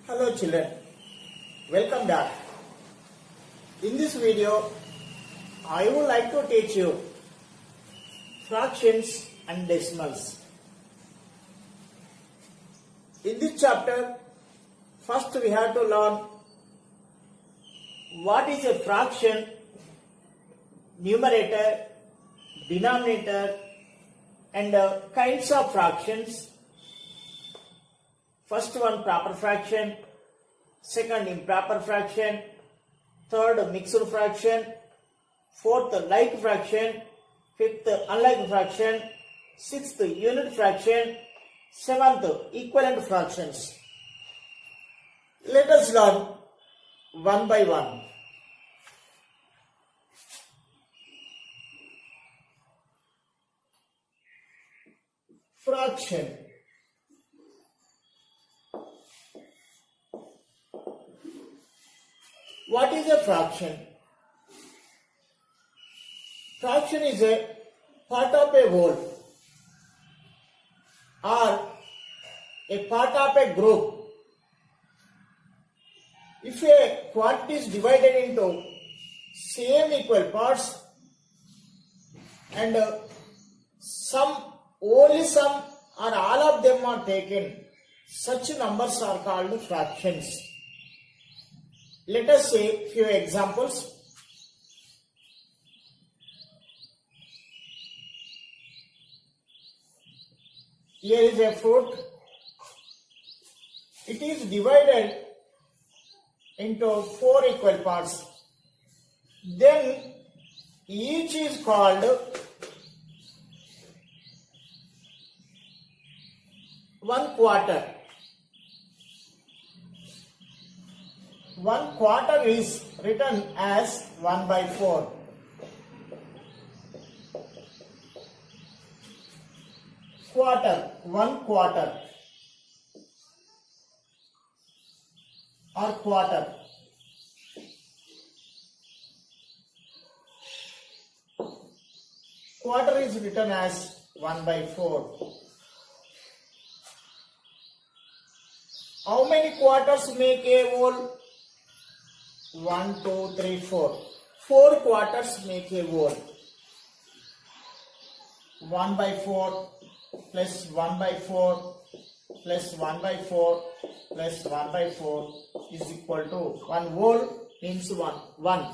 Hello children, welcome back. In this video, I would like to teach you fractions and decimals. In this chapter, first we have to learn what is a fraction, numerator, denominator, and kinds of fractions. First one proper fraction, second improper fraction, third mixed fraction, fourth like fraction, fifth unlike fraction, sixth unit fraction, seventh equivalent fractions. Let us learn one by one. Fraction. What is a fraction? Fraction is a part of a whole or a part of a group. If a quantity is divided into same equal parts and only some or all of them are taken, such numbers are called fractions. Let us say few examples. Here is a fruit. It is divided into 4 equal parts. Then each is called 1/4. 1/4 is written as 1/4. Quarter, 1/4 or quarter. Quarter is written as 1/4. How many quarters make a whole? 1, 2, 3, 4. 4 quarters make a whole. 1/4 plus 1/4 plus 1/4 plus 1/4 is equal to 1 whole means 1.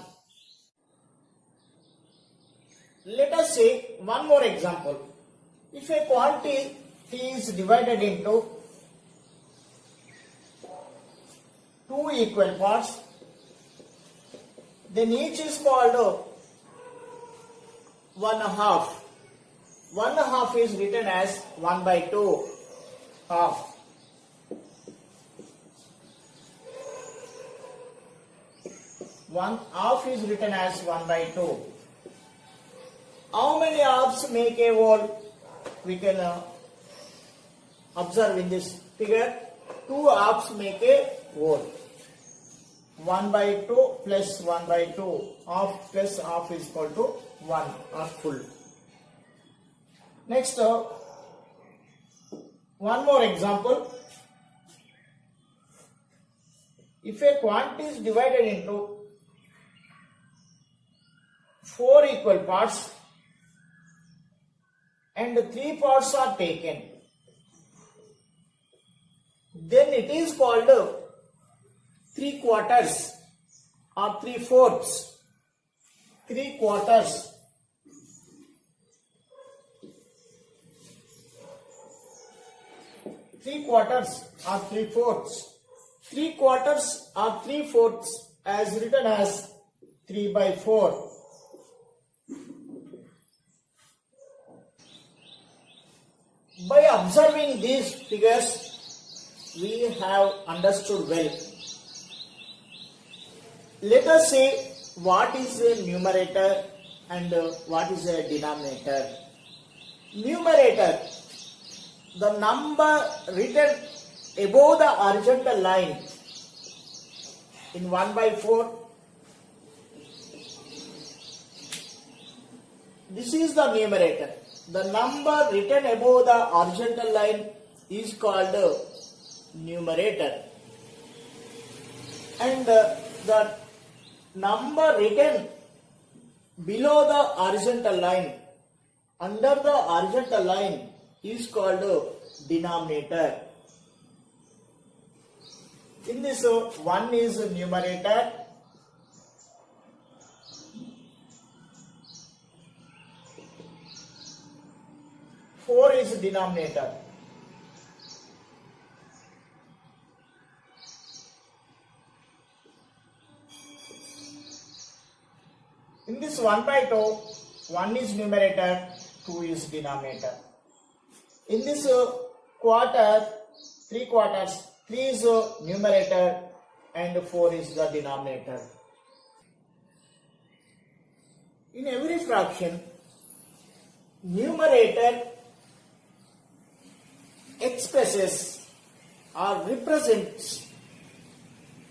Let us say one more example. If a quantity is divided into 2 equal parts, then each is called 1/2. 1/2 is written as 1/2 half. One half is written as 1/2. How many halves make a whole? We can observe in this figure. 2 halves make a whole. 1/2 plus 1/2. Half plus half is equal to 1 or full. Next, one more example. If a quantity is divided into 4 equal parts and 3 parts are taken, then it is called 3/4 or 3/4. 3/4. 3/4 or 3/4. 3/4 or 3/4 as written as 3/4. By observing these figures, we have understood well. Let us say what is a numerator and what is a denominator. Numerator, the number written above the horizontal line in 1/4. This is the numerator. The number written above the horizontal line is called numerator. and the number written below the horizontal line, under the horizontal line, is called denominator. In this, 1 is numerator, four is denominator. In this 1 by 2, 1 is numerator, 2 is denominator. In this quarter, 3 quarters, 3 is numerator and 4 is the denominator. In every fraction, numerator expresses or represents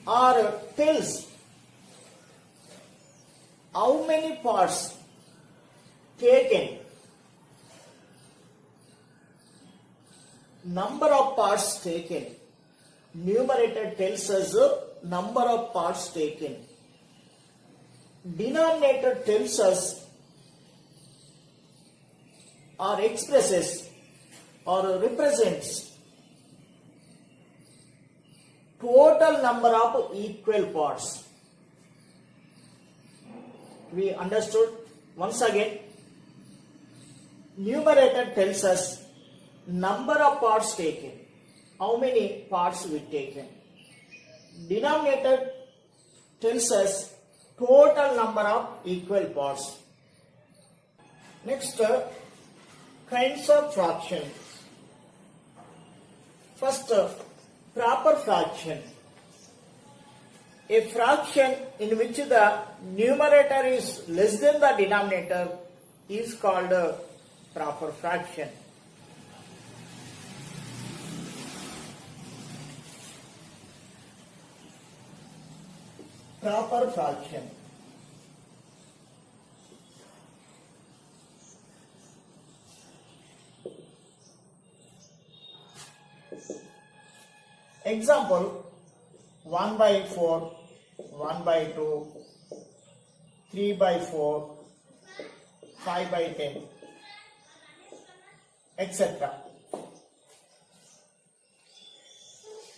or tells how many parts taken, number of parts taken. Numerator tells us number of parts taken. Denominator tells us or expresses or represents total number of equal parts. We understood? Once again, numerator tells us number of parts taken, how many parts we taken. Denominator tells us total number of equal parts. Next, kinds of fractions. First, proper fraction. A fraction in which the numerator is less than the denominator is called a proper fraction. Proper fraction. Example, 1 by 4, 1 by 2, 3 by 4, 5 by 10, etc.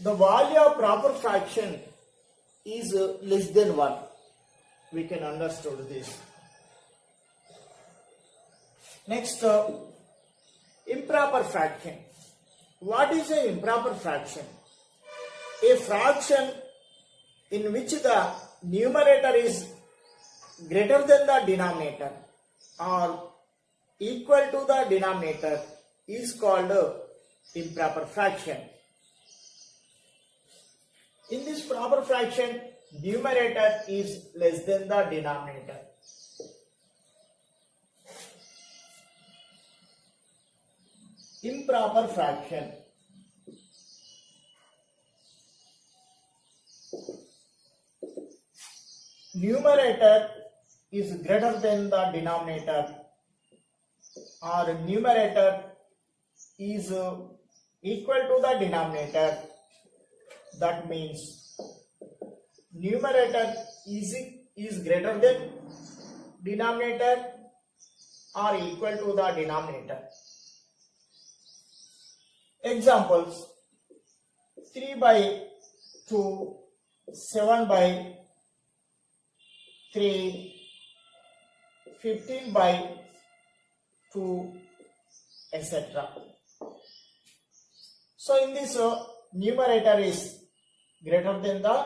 The value of proper fraction is less than 1. We can understand this. Next, improper fraction. What is an improper fraction? A fraction in which the numerator is greater than the denominator or equal to the denominator is called improper fraction. In this proper fraction, numerator is less than the denominator. Improper fraction. Numerator is greater than the denominator or numerator is equal to the denominator. That means numerator is greater than denominator or equal to the denominator. Examples, 3 by 2, 7 by 3, 15 by 2, etc. So in this numerator is greater than the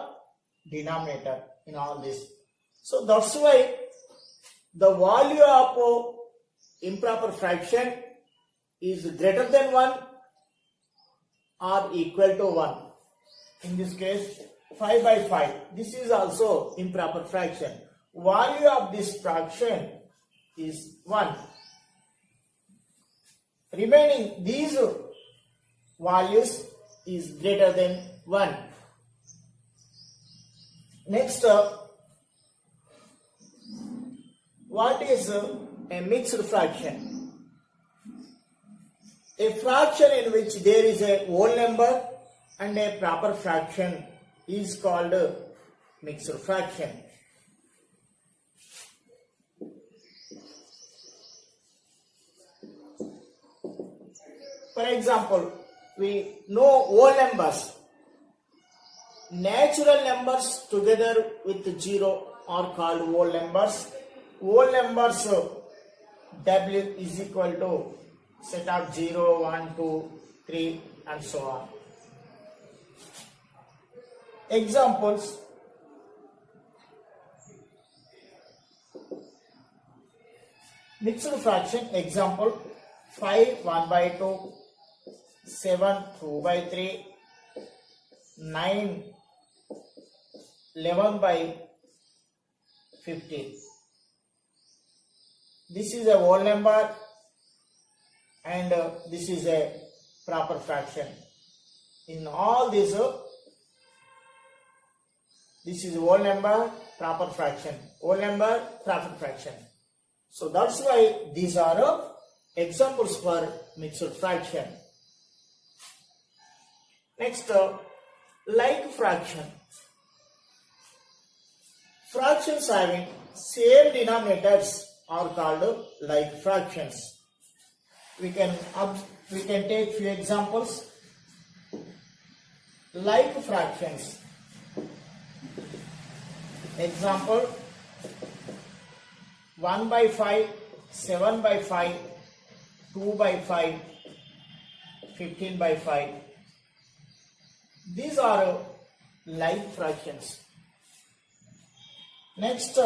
denominator in all this. So that's why the value of improper fraction is greater than 1 or equal to 1. In this case, 5 by 5. This is also improper fraction. Value of this fraction is 1. Remaining these values is greater than 1. Next, what is a mixed fraction? A fraction in which there is a whole number and a proper fraction is called mixed fraction. For example, we know whole numbers. Natural numbers together with 0 are called whole numbers. Whole numbers W is equal to set of 0, 1, 2, 3 and so on. Examples: mixed fraction. Example: 5 1 by 2, 7 2 by 3, 9 11 by 15. This is a whole number and this is a proper fraction. In all these, this is whole number, proper fraction, whole number, proper fraction. So that's why these are examples for mixed fraction. Next, like fraction. Fractions having same denominators are called like fractions. We can take few examples. Like fractions. Example: 1 by 5, 7 by 5, 2 by 5, 15 by 5. These are like fractions. Next,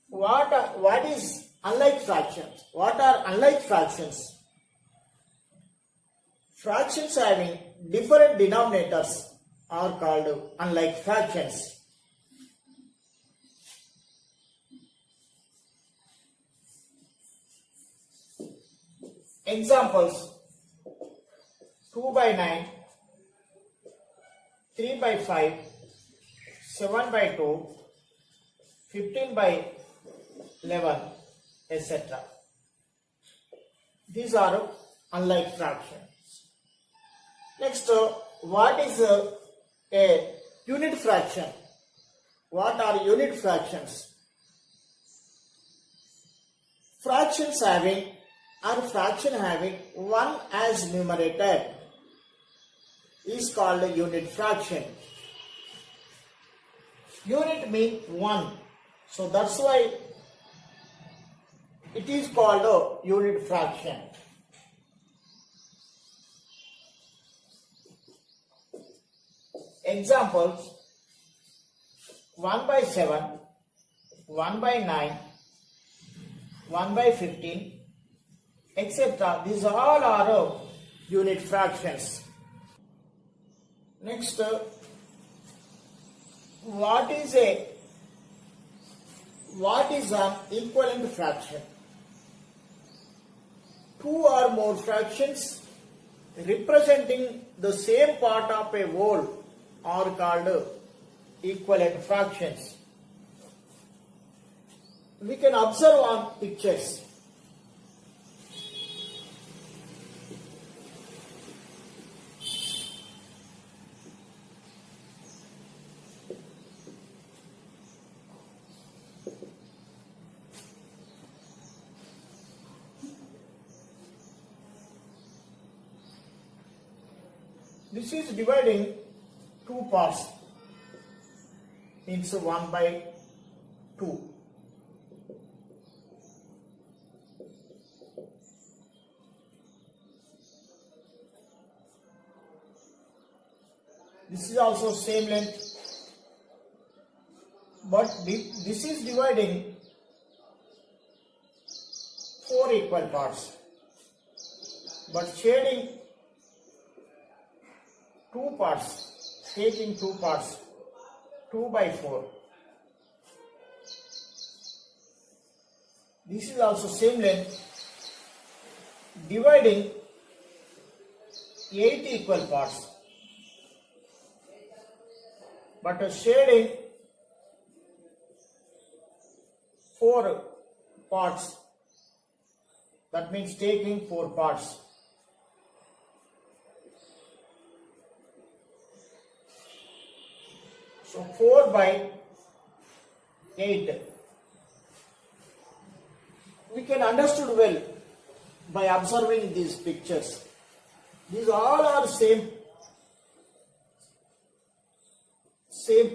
what is unlike fractions? What are unlike fractions? Fractions having different denominators are called unlike fractions. Examples: 2 by 9, 3 by 5, 7 by 2, 15 by 11, etc. These are unlike fractions. Next, what is a unit fraction? What are unit fractions? Fractions having or fraction having 1 as numerator is called a unit fraction. Unit means 1. So that's why it is called a unit fraction. Examples: 1 by 7, 1 by 9, 1 by 15, etc. These all are unit fractions. Next, what is an equivalent fraction? Two or more fractions representing the same part of a whole are called equivalent fractions. We can observe on pictures. This is dividing two parts into 1 by 2. This is also same length, but this is dividing 4 equal parts, but shading 2 parts, taking 2 parts, 2 by 4. This is also same length, dividing 8 equal parts, but shading 4 parts. That means taking 4 parts. So 4 by 8. We can understood well by observing these pictures. These all are same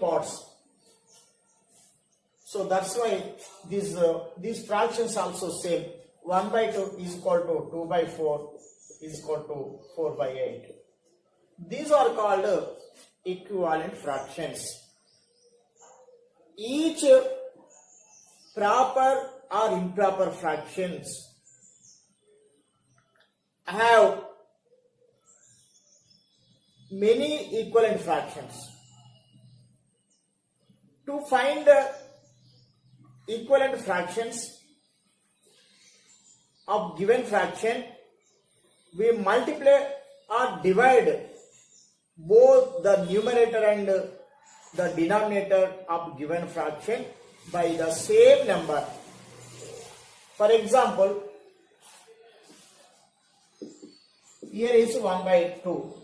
parts. So that's why these fractions also same. 1 by 2 is equal to 2 by 4 is equal to 4 by 8. These are called equivalent fractions. Each proper or improper fractions have many equivalent fractions. To find equivalent fractions of given fraction, we multiply or divide both the numerator and the denominator of given fraction by the same number. For example, here is 1 by 2.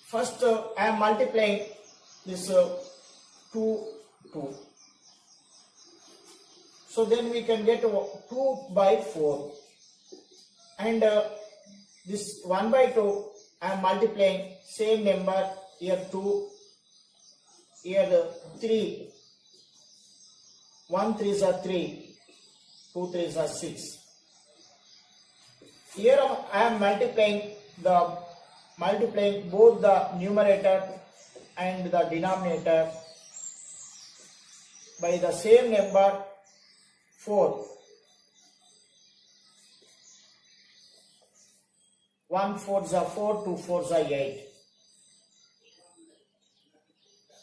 First, I am multiplying this 2. So then we can get 2 by 4. And this 1 by 2, I am multiplying same number, here 2, here 3. 1 3s are 3, 2 3s are 6. Here I am multiplying both the numerator and the denominator by the same number 4. 1 4s are 4, 2 4s are 8.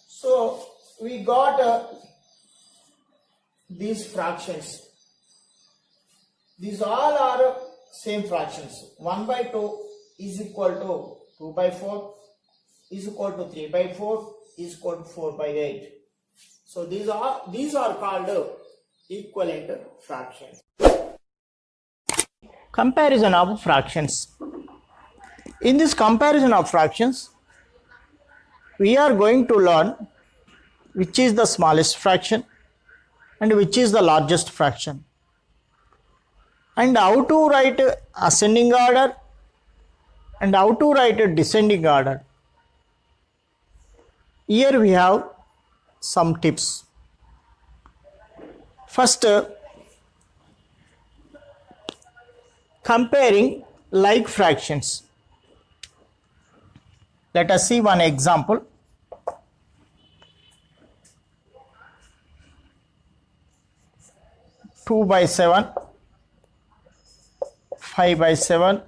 So we got these fractions. These all are same fractions. 1 by 2 is equal to 2 by 4 is equal to 3 by 4 is equal to 4 by 8. So these are called equivalent fractions. Comparison of fractions. In this comparison of fractions, we are going to learn which is the smallest fraction and which is the largest fraction, and how to write ascending order and how to write a descending order. Here we have some tips. First, comparing like fractions. Let us see one example. 2 by 7, 5 by 7,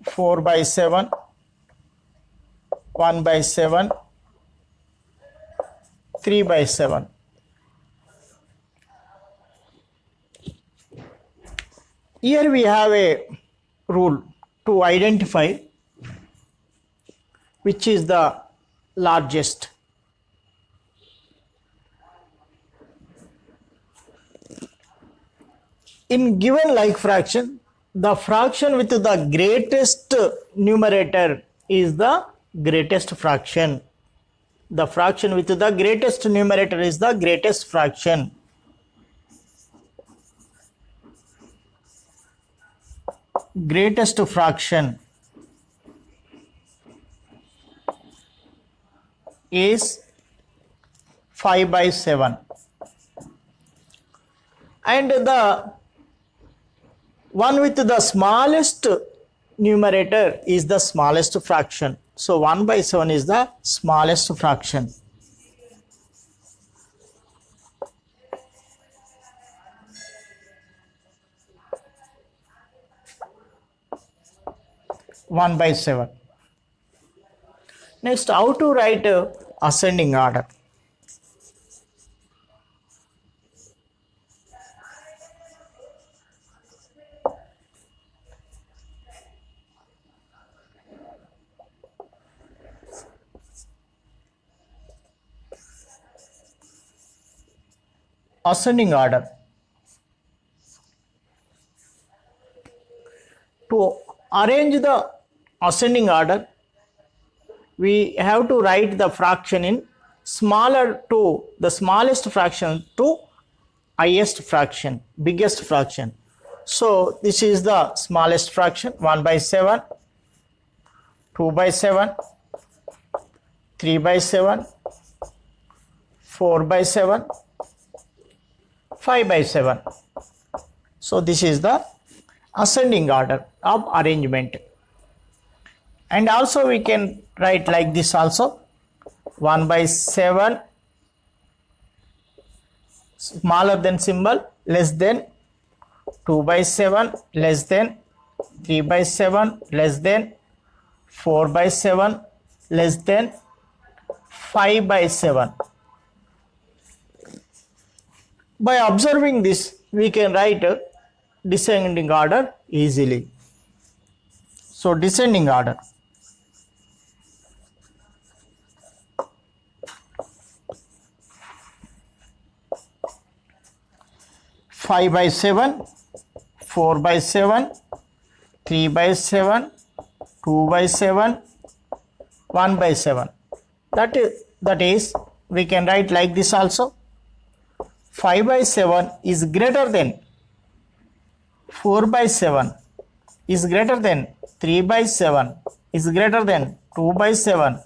4 by 7, 1 by 7, 3 by 7. Here we have a rule to identify which is the largest. In given like fraction, the fraction with the greatest numerator is the greatest fraction. The fraction with the greatest numerator is the greatest fraction. Greatest fraction is 5 by 7. And the one with the smallest numerator is the smallest fraction. So 1 by 7 is the smallest fraction. One by 7. Next, how to write ascending order. Ascending order. To arrange the ascending order, we have to write the fraction in smaller to the smallest fraction to highest fraction, biggest fraction. So this is the smallest fraction, 1 by 7, 2 by 7, 3 by 7, 4 by 7, 5 by 7. So this is the ascending order of arrangement. And also we can write like this also, 1 by 7 smaller than symbol, less than 2 by 7, less than 3 by 7, less than 4 by 7, less than 5 by 7. By observing this, we can write a descending order easily. So descending order. Five by 7, 4 by 7, 3 by 7, 2 by 7, 1 by 7. That is, we can write like this also. 5 by 7 is greater than 4 by 7, is greater than 3 by 7, is greater than 2 by 7,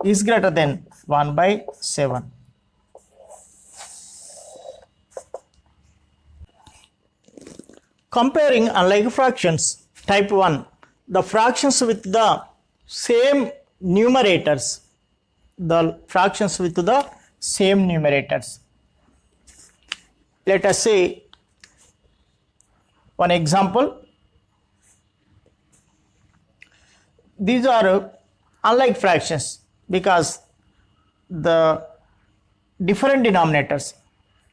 is greater than 1 by 7. Comparing unlike fractions, type 1, the fractions with the same numerators, the fractions with the same numerators. Let us say one example. These are unlike fractions because the different denominators,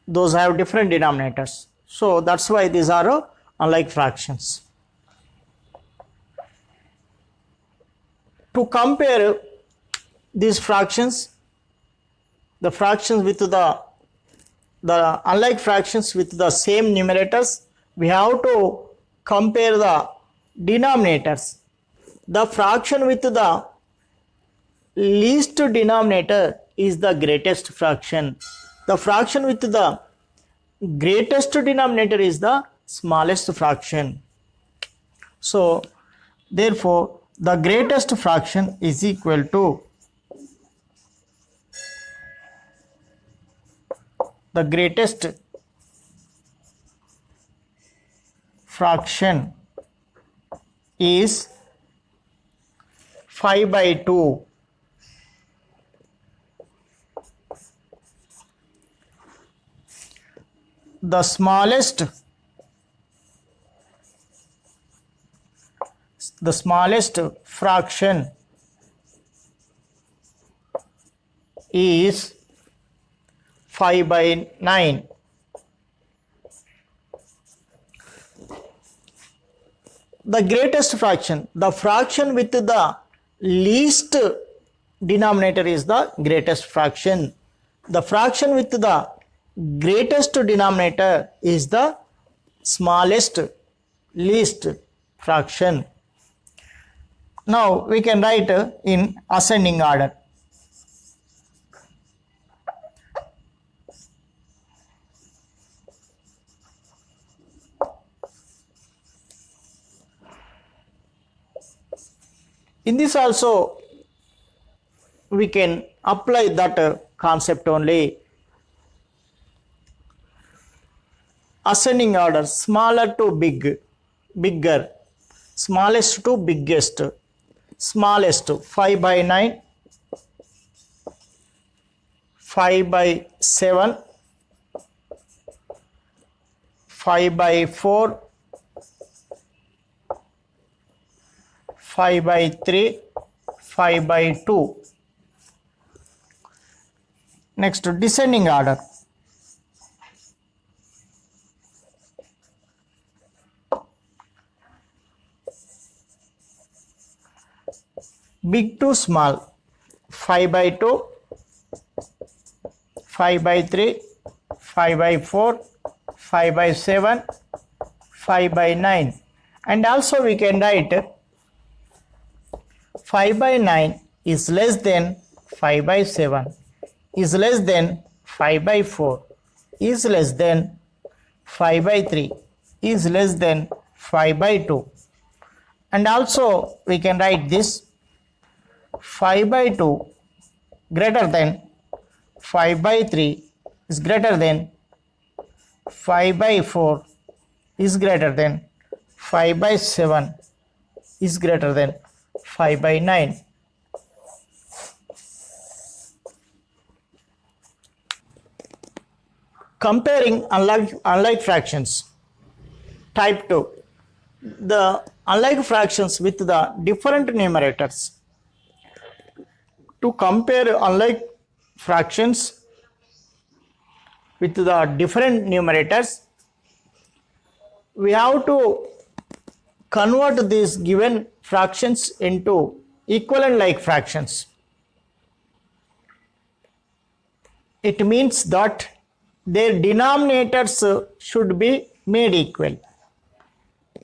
those have different denominators. So that's why these are unlike fractions. To compare these fractions, the fractions with the unlike fractions with the same numerators, we have to compare the denominators. The fraction with the least denominator is the greatest fraction. The fraction with the greatest denominator is the smallest fraction. So therefore the greatest fraction is equal to the greatest fraction is 5 by 2. The smallest fraction is 5 by 9. The greatest fraction, the fraction with the least denominator is the greatest fraction. The fraction with the greatest denominator is the smallest, least fraction. Now we can write in ascending order. In this also we can apply that concept only. Ascending order, smaller to bigger, smallest to biggest. Smallest 5 by 9, 5 by 7, 5 by 4, 5 by 3, 5 by 2. Next, descending order. Big to small, 5 by 2, 5 by 3, 5 by 4, 5 by 7, 5 by 9. And also we can write 5 by 9 is less than 5 by 7, is less than 5 by 4, is less than 5 by 3, is less than 5 by 2. And also we can write this 5 by 2 greater than 5 by 3 is greater than 5 by 4 is greater than 5 by 7 is greater than 5 by 9. Comparing unlike fractions. Type 2. The unlike fractions with the different numerators. To compare unlike fractions with the different numerators, we have to convert these given fractions into equivalent like fractions. It means that their denominators should be made equal.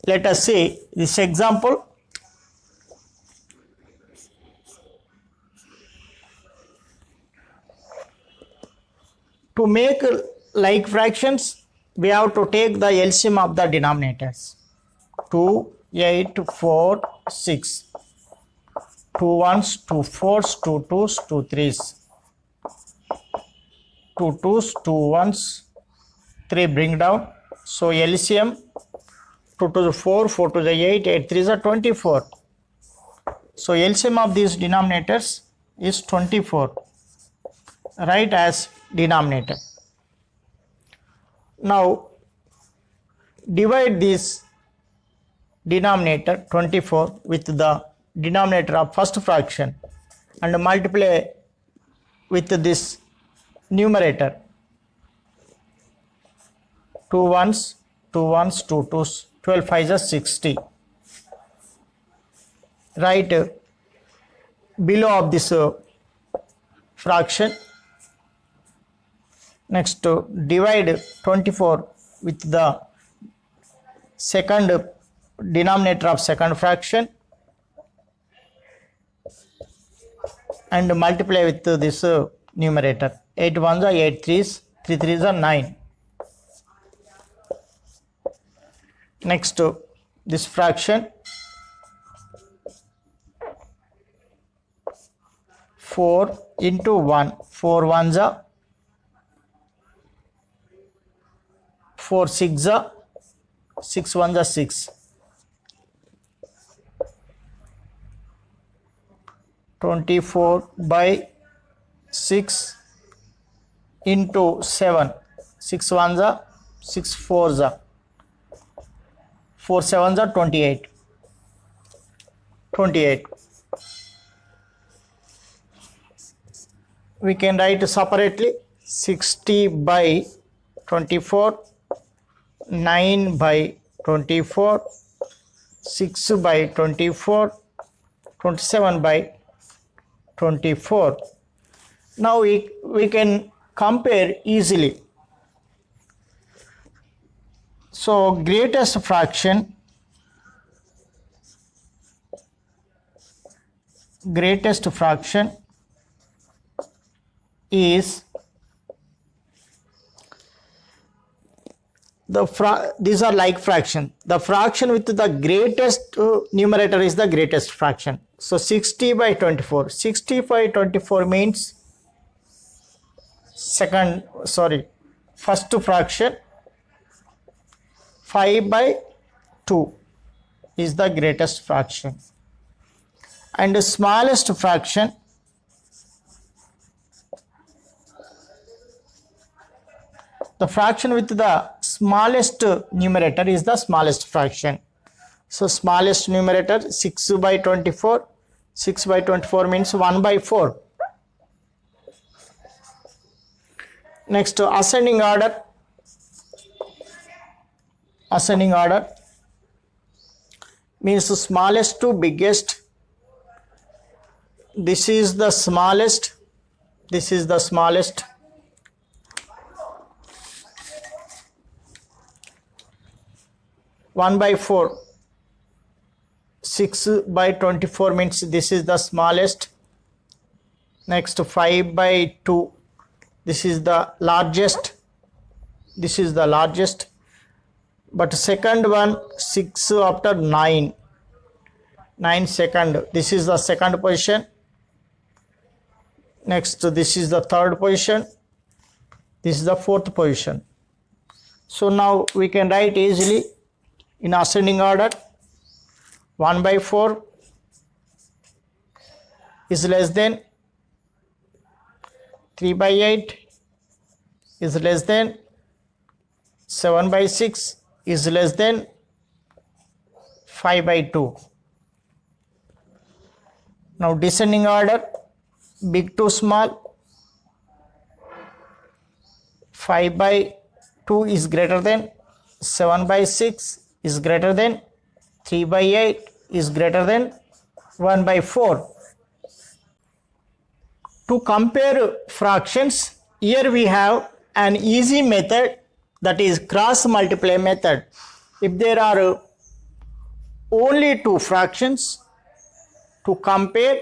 Let us see this example. To make like fractions, we have to take the LCM of the denominators. 2, 8, 4, 6. 2 ones, 2 fours, 2 twos, 2 threes. 2 twos, 2 ones, 3 bring down. So LCM 2 to the 4, 4 to the 8, 8 3s are 24. So LCM of these denominators is 24. Write as denominator. Now divide this denominator 24 with the denominator of first fraction and multiply with this numerator. 2 ones, 2 ones, 2 twos, 12 5s are 60. Write below of this fraction. Next, divide 24 with the second denominator of second fraction and multiply with this numerator. 8 ones are 8 3s, 3 3s are 9. Next, this fraction 4 into 1, 4 ones are 4 6 are 6 ones are 6. 24 by 6 into 7. 6 ones are 6 fours are 4 sevens are 28. 28. We can write separately 60 by 24, 9 by 24, 6 by 24, 27 by 24. Now we can compare easily. So greatest fraction is these are like fraction. The fraction with the greatest numerator is the greatest fraction. So 60 by 24. 60 by 24 means first fraction. 5 by 2 is the greatest fraction. And the smallest fraction the fraction with the smallest numerator is the smallest fraction. So smallest numerator 6 by 24. 6 by 24 means 1 by 4. Next, ascending order. Ascending order means smallest to biggest. This is the smallest. This is the smallest. One by 4. 6 by 24 means this is the smallest. Next 5 by 2, this is the largest. This is the largest. But second one 6 after 9 second, this is the second position. Next this is the third position, this is the fourth position. So now we can write easily in ascending order. 1 by 4 is less than 3 by 8 is less than 7 by 6 is less than 5 by 2. Now descending order, big to small. 5 by 2 is greater than 7 by 6 is greater than 3 by 8 is greater than 1 by 4. To compare fractions, here we have an easy method, that is cross multiply method. If there are only two fractions to compare,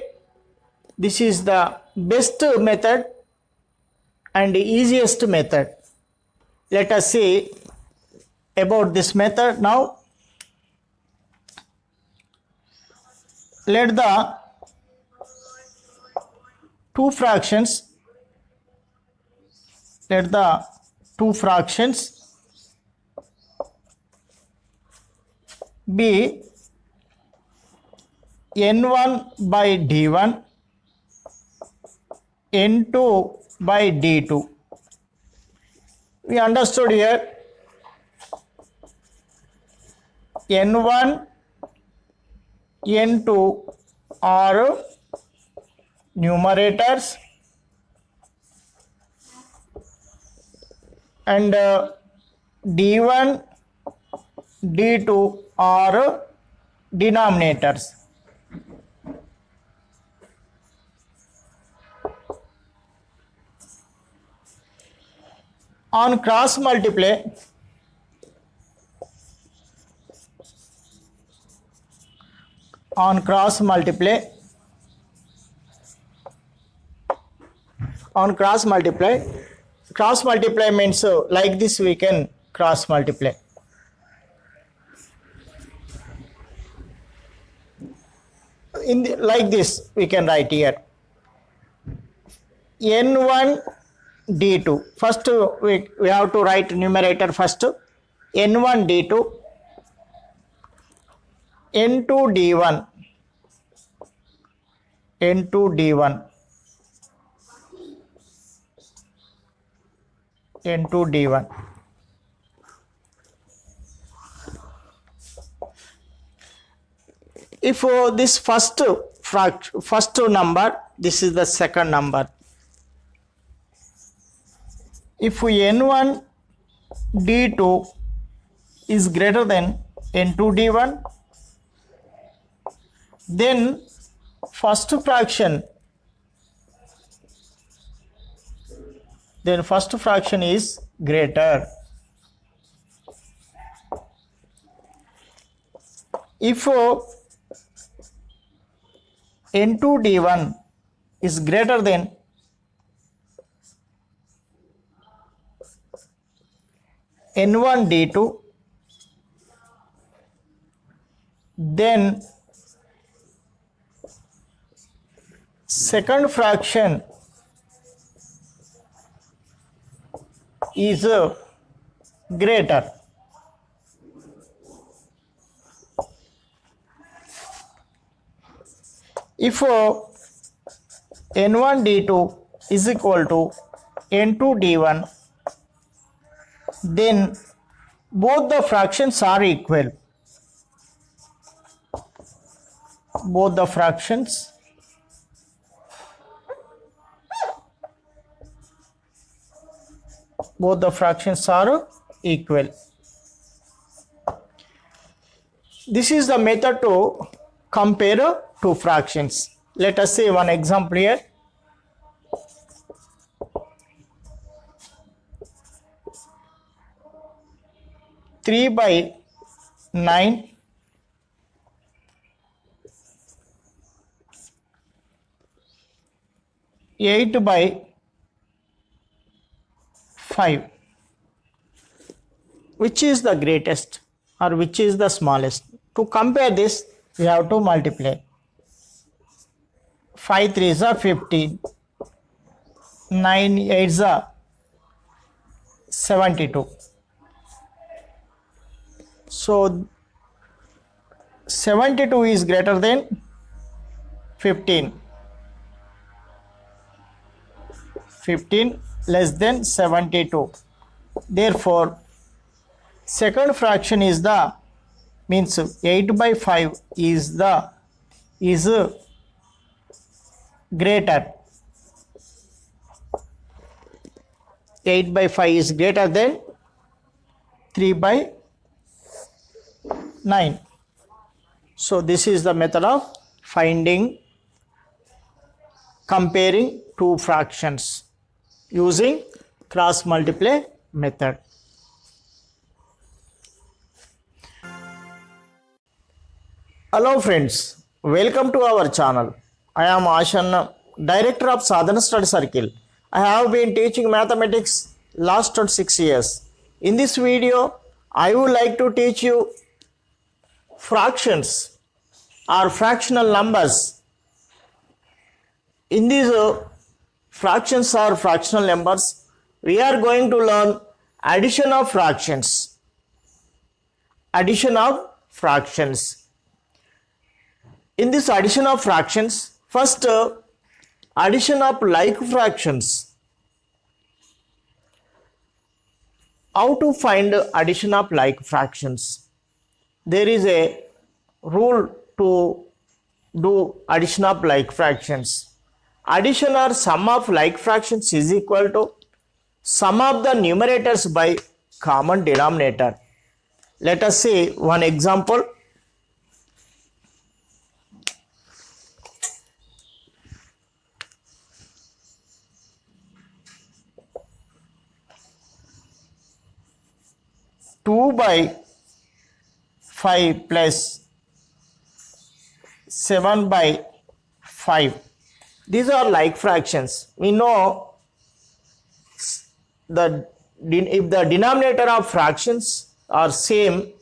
this is the best method and easiest method. Let us see about this method now. Let the two fractions be n1 by d1, n2 by d2. We understood here n1, n2 are numerators and d1, d2 are denominators. On cross multiply, cross multiply means like this we can cross multiply. Like this we can write here n1 d2. First we have to write numerator first, n1 d2, n2 d1, n2 d1, n2 d1. If this first number, this is the second number. If n1 d2 is greater than n2 d1, then first fraction is greater. If n2 d1 is greater than n1 d2, then second fraction is greater. If n1 d2 is equal to n2 d1, then both the fractions are equal. Both the fractions are equal. This is the method to compare two fractions. Let us say one example here. Three by 9 8 by 5. Which is the greatest or which is the smallest? To compare this, we have to multiply. 5 3s are 15, 9 8s are 72. So 72 is greater than 15. 15 less than 72. Therefore, second fraction is the means 8 by 5 is greater. 8 by 5 is greater than 3 by 9. So this is the method of comparing two fractions using cross multiply method. Hello friends, welcome to our channel. I am Ashan, Director of Sadhana Study Circle. I have been teaching mathematics last 6 years. In this video, I would like to teach you fractions or fractional numbers. In these fractions or fractional numbers, we are going to learn addition of fractions. Addition of fractions. In this addition of fractions, first addition of like fractions. How to find addition of like fractions? There is a rule to do addition of like fractions. Addition or sum of like fractions is equal to sum of the numerators by common denominator. Let us see one example. Two by 5 plus 7 by 5. These are like fractions. We know that if the denominator of fractions are same,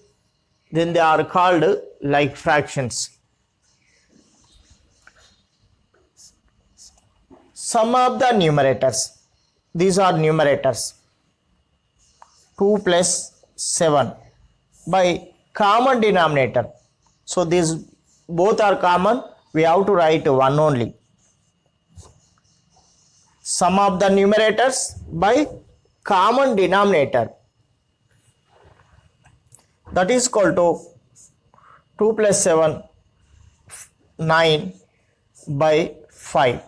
then they are called like fractions. Sum of the numerators. These are numerators. 2 plus 7 by common denominator. So these both are common. We have to write one only. Sum of the numerators by common denominator. That is equal to 2 plus 7, 9 by 5.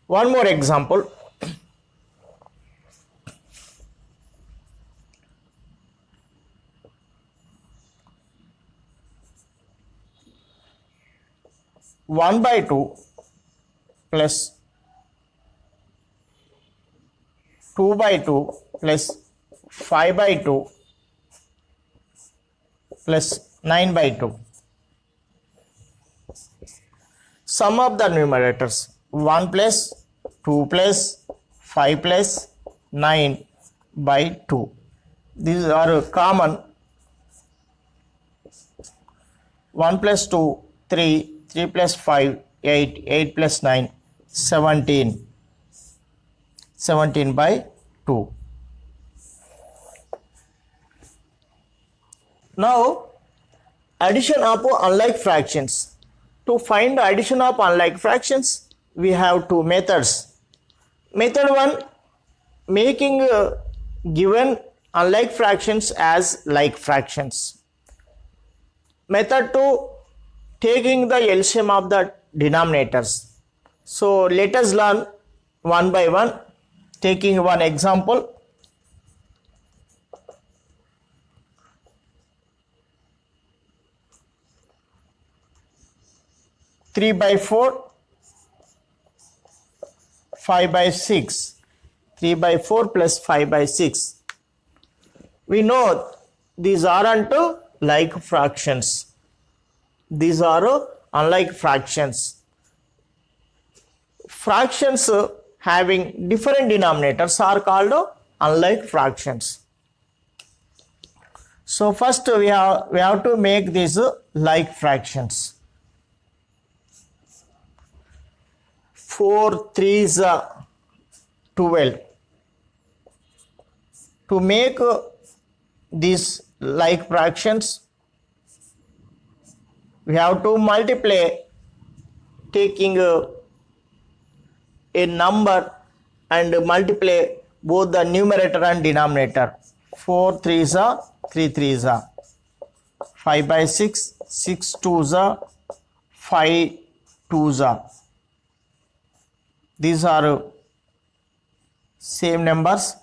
One more example. One by 2 plus 2 by 2 plus 5 by 2 plus 9 by 2. Sum of the numerators 1 plus 2 plus 5 plus 9 by 2. These are common. 1 plus 2, 3, 3 plus 5, 8, 8 plus 9, 17. 17 by 2. Now, addition of unlike fractions. To find addition of unlike fractions, we have two methods. Method 1, making given unlike fractions as like fractions. Method 2, taking the LCM of the denominators. So let us learn one by one, taking one example. Three by 4, 5 by 6. 3 by 4 plus 5 by 6. We know these aren't like fractions. These are unlike fractions. fractions having different denominators are called unlike fractions. So first we have to make these like fractions. 4 3s 12. To make these like fractions, we have to multiply taking a number and multiply both the numerator and denominator. 4 3s are 3 3s are 5 by 6, 6 2s are 5 2s are. These are same numbers.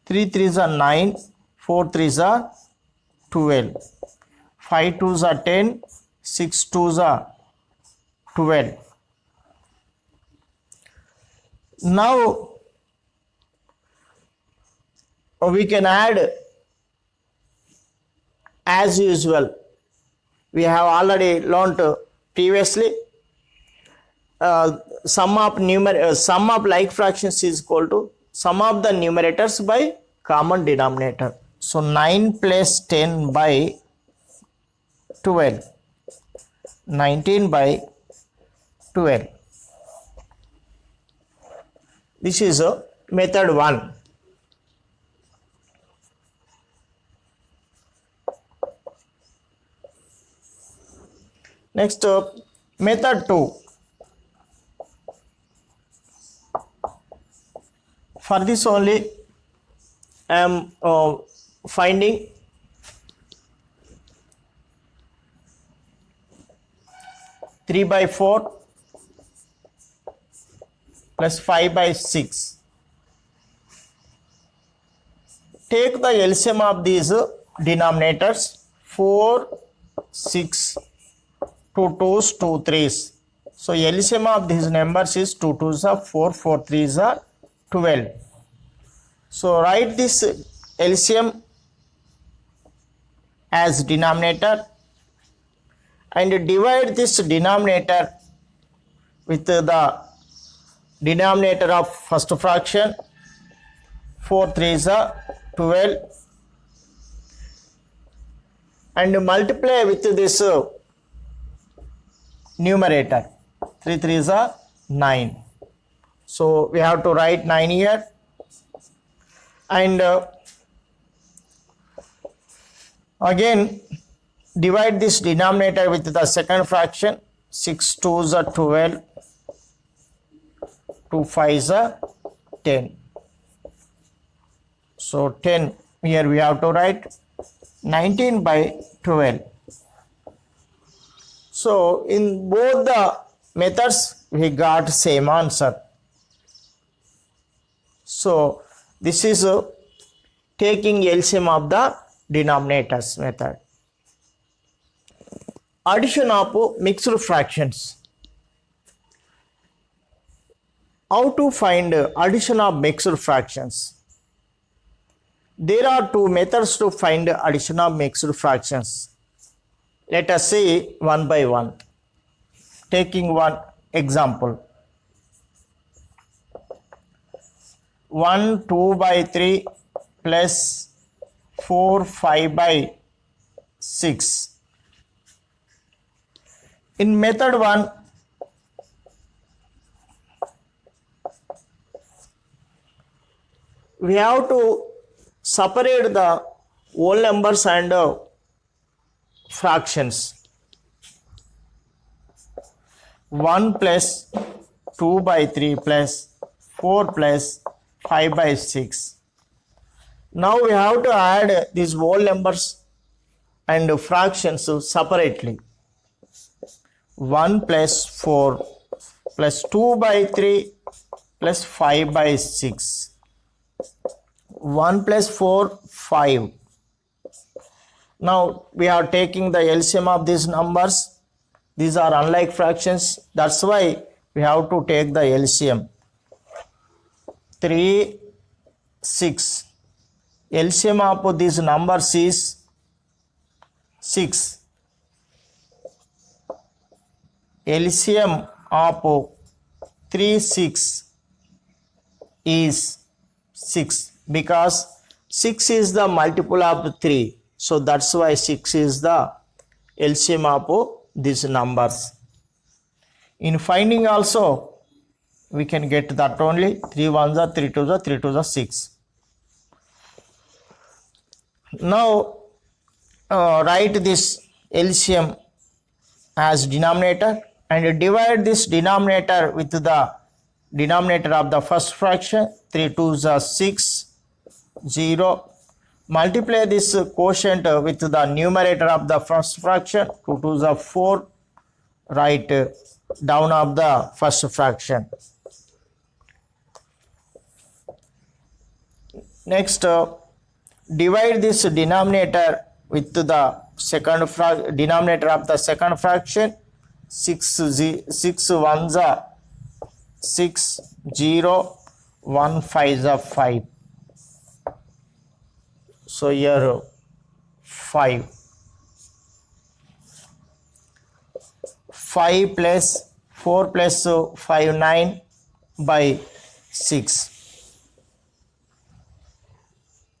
3 3s are 9, 4 3s are 12, 5 2s are 10, 6 2s are 12. Now we can add as usual. We have already learnt previously. Sum of like fractions is equal to sum of the numerators by common denominator. So 9 plus 10 by 12, 19 by 12. This is method 1. Next method 2. For this only I am finding three by 4 plus 5 by 6. Take the LCM of these denominators. 4 6 2 2s 2 3s. So LCM of these numbers is 2 2s are 4, 4 3s are 12. So write this LCM as denominator and divide this denominator with the denominator of first fraction. 4 3s are 12 and multiply with this numerator. 3 3s are 9. So we have to write 9 here and again divide this denominator with the second fraction. 6 2s are 12, 2 5s are 10. So 10 here we have to write 19 by 12. So in both the methods we got same answer. So this is taking LCM of the denominators method. Addition of mixed fractions. How to find addition of mixed fractions? There are two methods to find addition of mixed fractions. Let us see one by one. Taking one example. 1 2 by 3 plus 4 5 by 6. In method 1, we have to separate the whole numbers and fractions. 1 plus 2 by 3 plus 4 plus 5 by 6. Now we have to add these whole numbers and fractions separately. 1 plus 4 plus 2 by 3 plus 5 by 6. 1 plus 4 5. Now we are taking the LCM of these numbers. These are unlike fractions. That's why we have to take the LCM. 3 6. LCM of these numbers is 6. LCM of 3 6 is 6 because 6 is the multiple of 3. So that's why 6 is the LCM of these numbers. In finding also we can get that only 3 1s are 3 2s are 3 2s are 6. Now write this LCM as denominator and divide this denominator with the denominator of the first fraction. 3 2s are 6 0. Multiply this quotient with the numerator of the first fraction. 2 2s are 4. Write down of the first fraction. Next, divide this denominator with the second denominator of the second fraction. 6 1s are 6 0 1 5s are 5. So here 5 plus 4 plus 5 9 by 6.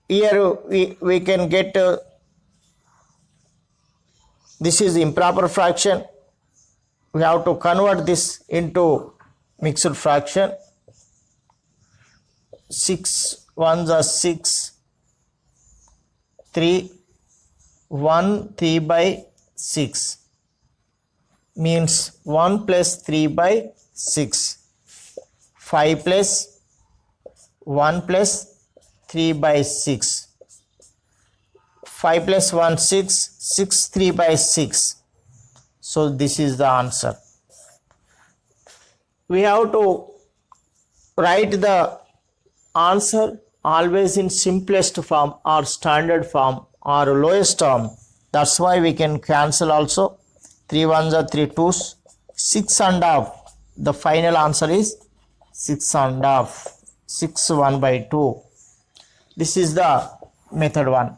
Here we can get this is improper fraction. We have to convert this into mixed fraction. 6 1s are 6 3 1 3 by 6 means 1 plus 3 by 6. 5 plus 1 plus 3 by 6. 5 plus 1 6 6 3 by 6. So this is the answer. We have to write the answer always in simplest form or standard form or lowest term. That's why we can cancel also. 3 1s are 3 2s. 6 and half. The final answer is 6 and half. 6 1 by 2. This is the method 1.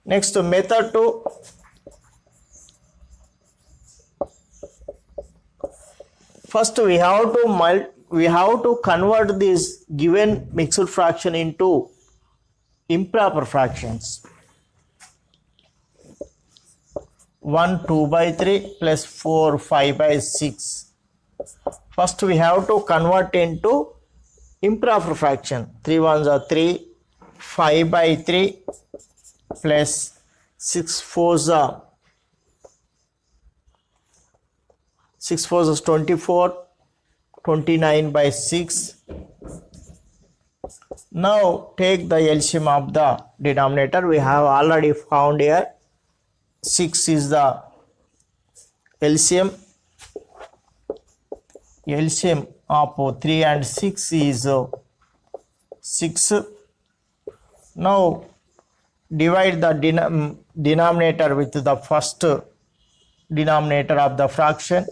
Next, method 2. First we have to convert this given mixed fraction into improper fractions. 1 2 by 3 plus 4 5 by 6. First we have to convert into improper fraction. 3 1s are 3. 5 by 3 plus 6 4s are 24. 29 by 6. Now take the LCM of the denominator. We have already found here 6 is the LCM. LCM of 3 and 6 is 6. Now divide the denominator with the first denominator of the fraction.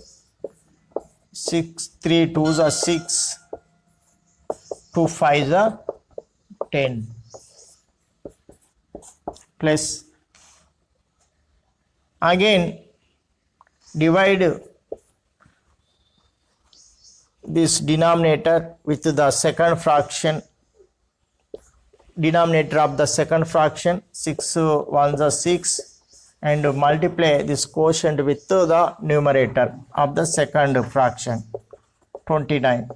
6 3 2s are 6. 2 5s are 10. Plus again divide this denominator with the second fraction. Denominator of the second fraction. 6 1s are 6. And multiply this quotient with the numerator of the second fraction. 29.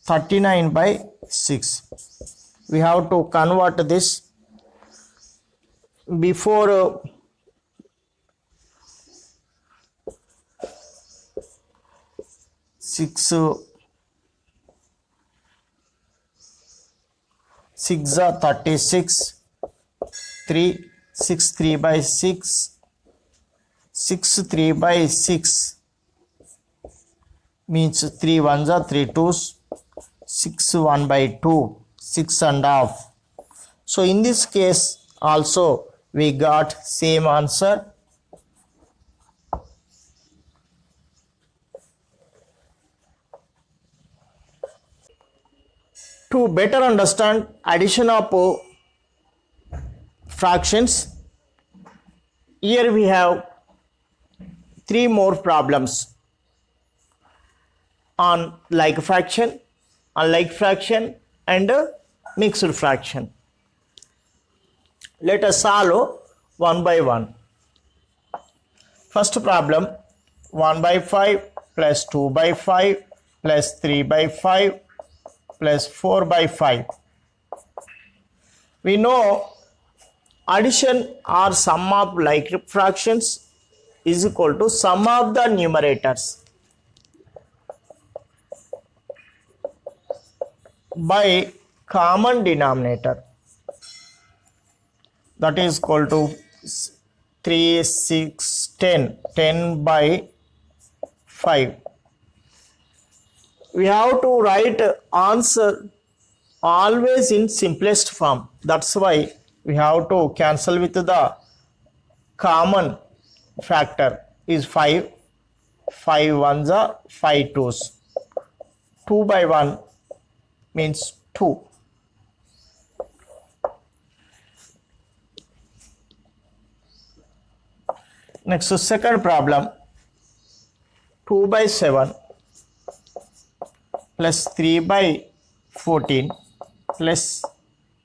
39 by 6. We have to convert this before 6 6 are 36. 3 6 3 by 6. 6 3 by 6 means 3 1s are 3 2s. 6 1 by 2. 6 and half. So in this case also we got same answer. To better understand addition of fractions, here we have 3 more problems. on like fraction, unlike fraction, and mixed fraction. Let us solve one by one. First problem, 1 by 5 plus 2 by 5 plus 3 by 5 plus 4 by 5. We know addition or sum of like fractions is equal to sum of the numerators by common denominator, that is equal to 3, 6, 10, 10 by 5. We have to write answer always in simplest form. That's why we have to cancel with the common factor is 5. 5 ones are 5 twos. 2 by 1 means 2. Next, second problem, 2 by 7 plus 3 by 14 plus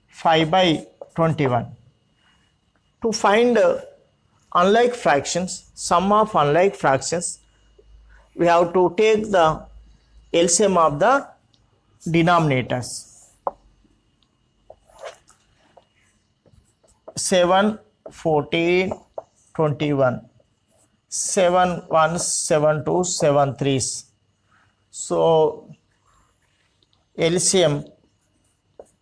5 by 21. To find unlike fractions, sum of unlike fractions, we have to take the LCM of the denominators. 7, 14, 21. 7 ones, 7 twos, 7 threes. So LCM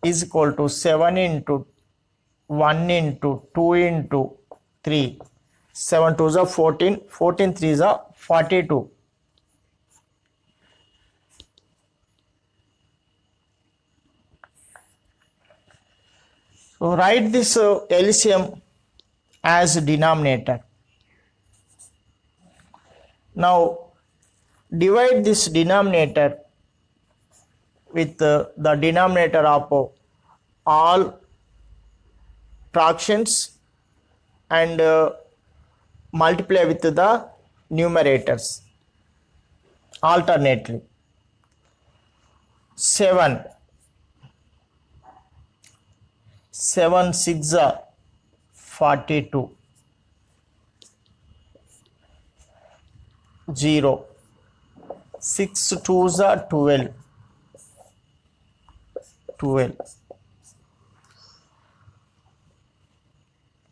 is equal to 7 into 1 into 2 into 3. 7 twos are 14, 14 threes are 42. So write this LCM as denominator. Now divide this denominator with the denominator of all fractions and multiply with the numerators alternately. 7 6 are 42. 0 6 twos are 12. 12.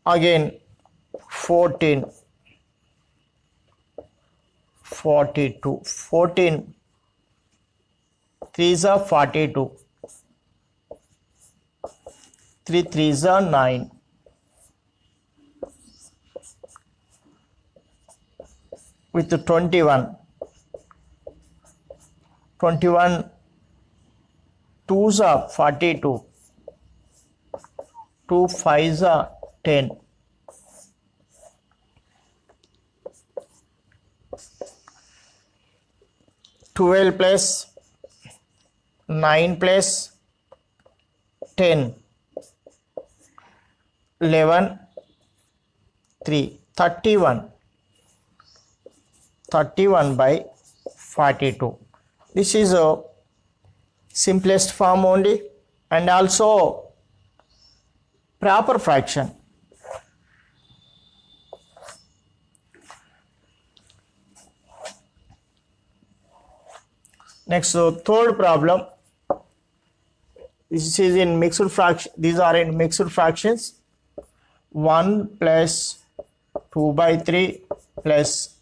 Again 14. 42. 14 threes are 42. 3 threes are 9. With 21. 21 twos are 42. 2 fives are 10. 12 plus 9 plus 10. 11, 3, 31. 31 by 42. This is a simplest form only and also proper fraction. Next, third problem. This is in mixed fraction. These are in mixed fractions. 1 plus 2 by 3 plus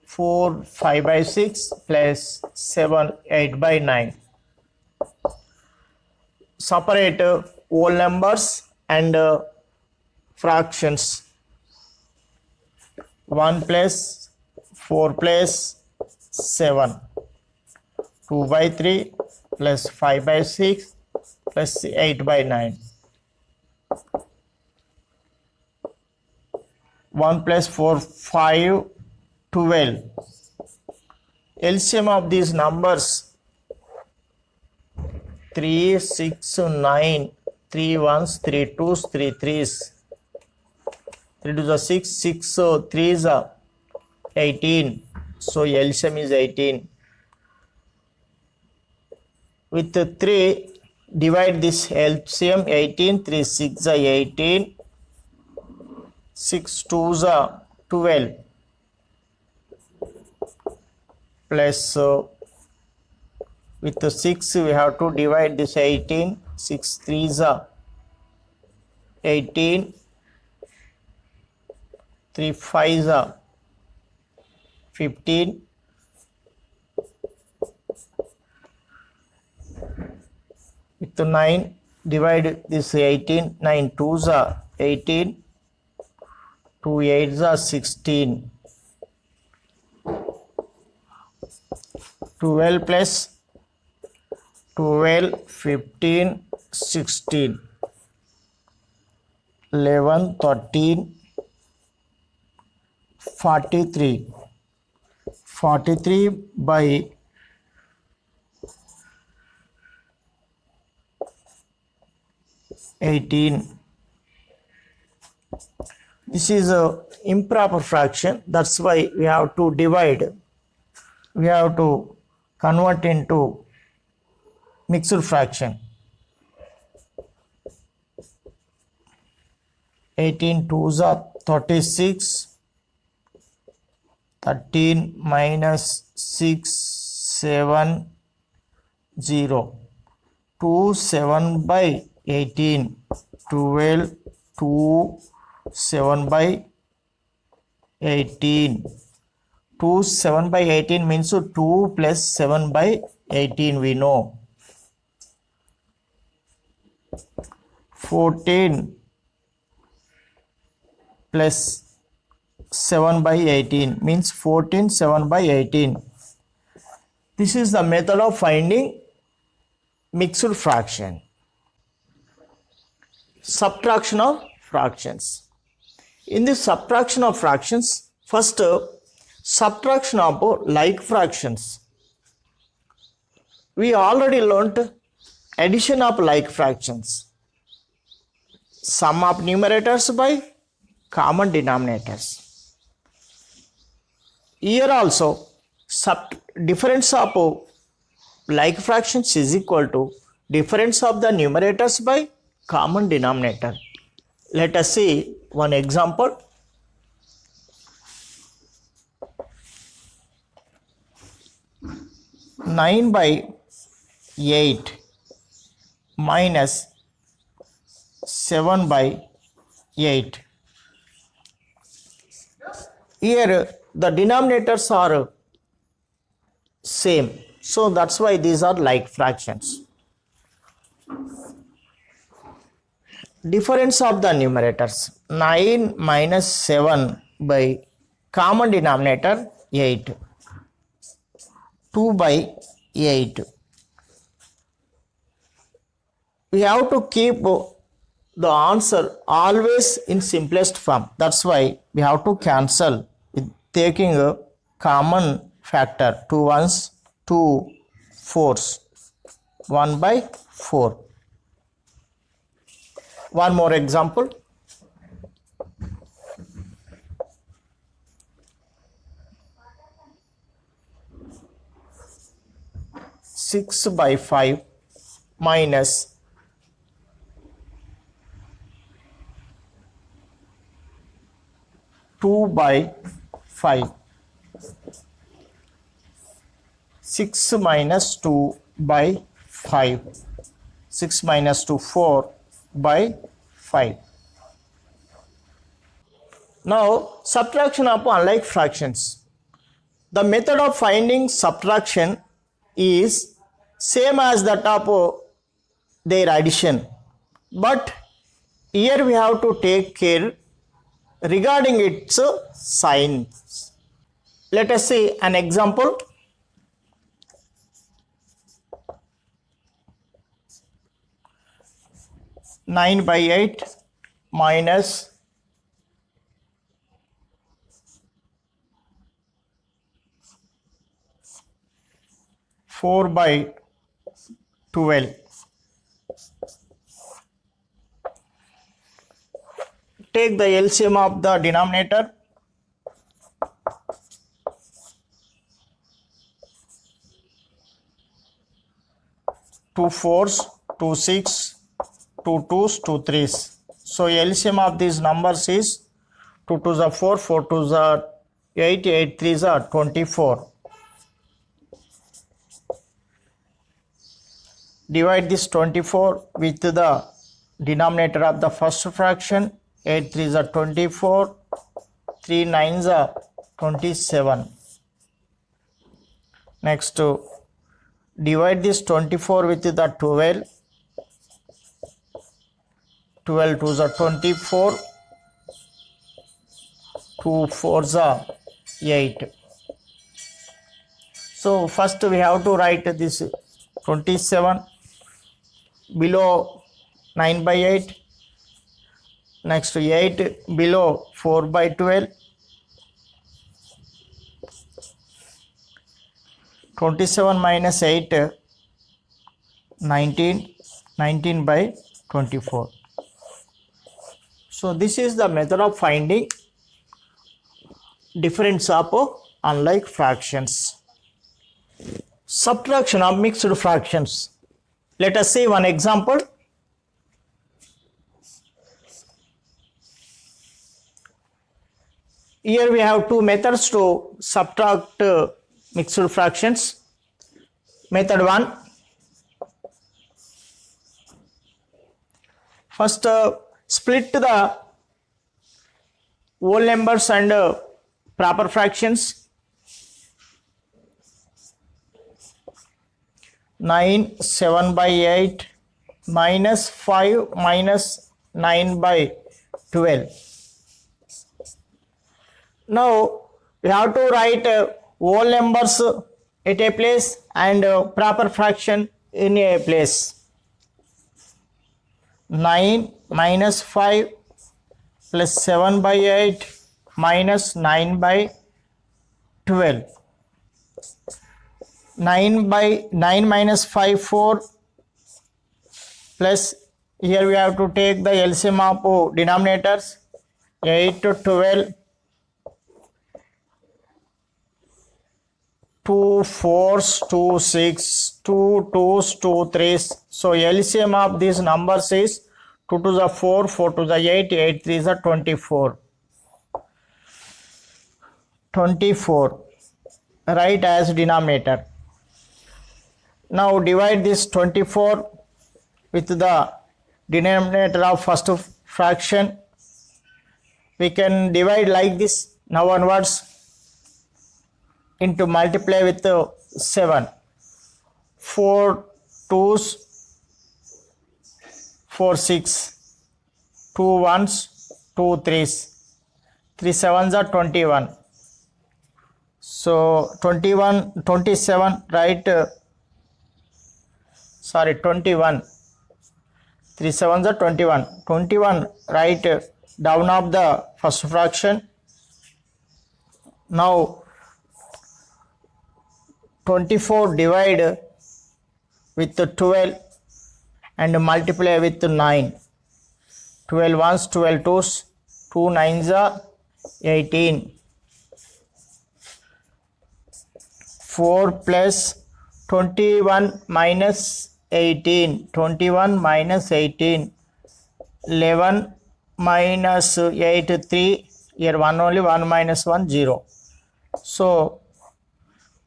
4 5 by 6 plus 7 8 by 9. Separate whole numbers and fractions. 1 plus 4 plus 7. 2 by 3 plus 5 by 6 plus 8 by 9. 1 plus 4, 5, 12. LCM of these numbers 3, 6, 9, 3 ones, 3 twos, 3 threes. 3 to the 6, 6 threes are 18. So LCM is 18. with 3 divide this LCM 18, 3 6 are 18, 6 2s are 12 plus with 6 we have to divide this 18, 6 3s are 18, 3 5s are 15, with 9 divide this 18, 9 2s are 18, 2 8s are 16, 12 plus 12, 15, 16, 11, 13, 43, 43 by 18. This is a improper fraction. That's why we have to divide. We have to convert into mixed fraction. 18 2s are 36, 13 minus 6 7 0, 2 7 by 18, 12 2 7 by 18, 2 7 by 18 means 2 plus 7 by 18 we know. 14 plus 7 by 18 means 14 7 by 18. This is the method of finding mixed fraction. Subtraction of fractions. In this subtraction of fractions, first subtraction of like fractions. We already learnt addition of like fractions. Sum of numerators by common denominators. Here also difference of like fractions is equal to difference of the numerators by common denominator. Let us see one example. Nine by 8 minus 7 by 8. Here the denominators are same, so that's why these are like fractions. Difference of the numerators. 9 minus 7 by common denominator 8. 2 by 8. We have to keep the answer always in simplest form. That's why we have to cancel with taking a common factor. 2 ones, 2 fours. 1 by 4. One more example. 6 by 5 minus 2 by 5. 6 minus 2 by 5. 6 minus 2, 4 by 5. Now, subtraction of unlike fractions. The method of finding subtraction is same as that of their addition. But here we have to take care regarding its signs. Let us see an example. Nine by 8 minus 4 by 12. Take the LCM of the denominator. 2 4s, 2 6, 2 2s, 2 3s. So LCM of these numbers is 2 2s are 4, 4 2s are 8, 8 3s are 24. Divide this 24 with the denominator of the first fraction. 8 3s are 24, 3 9s are 27. Next, divide this 24 with the 12. 12 2s are 24, 2 4s are 8. So first we have to write this 27 below 9 by 8. Next 8 below 4 by 12. 27 minus 8, 19, 19 by 24. So this is the method of finding difference of unlike fractions. Subtraction of mixed fractions. Let us see one example. Here we have two methods to subtract mixed fractions. Method 1. First, split the whole numbers and proper fractions. 9 7 by 8 minus 5 minus 9 by 12. Now we have to write whole numbers at a place and proper fraction in a place. 9 minus 5 plus 7 by 8 minus 9 by 12. 9 minus 5 4 plus here we have to take the LCM of denominators. 8 to 12, 2 4s, 2 6, 2 2s, 2 3s. So LCM of these numbers is 2 to the 4, 4 to the 8, 8 3 is 24. 24 right as denominator. Now divide this 24 with the denominator of first fraction. We can divide like this now onwards into multiply with 7. 4 2s, 4 6, 2 1s, 2 3s, 3 7s are 21. So 21, 27, right? 21. 3 7s are 21. 21, right down of the first fraction. Now 24 divide with 12 and multiply with 9. 12 ones, 12 twos, 2 9s are 18. 4 plus 21 minus 18. 21 minus 18. 11 minus 8, 3. Here 1 only, 1 minus 1, 0. So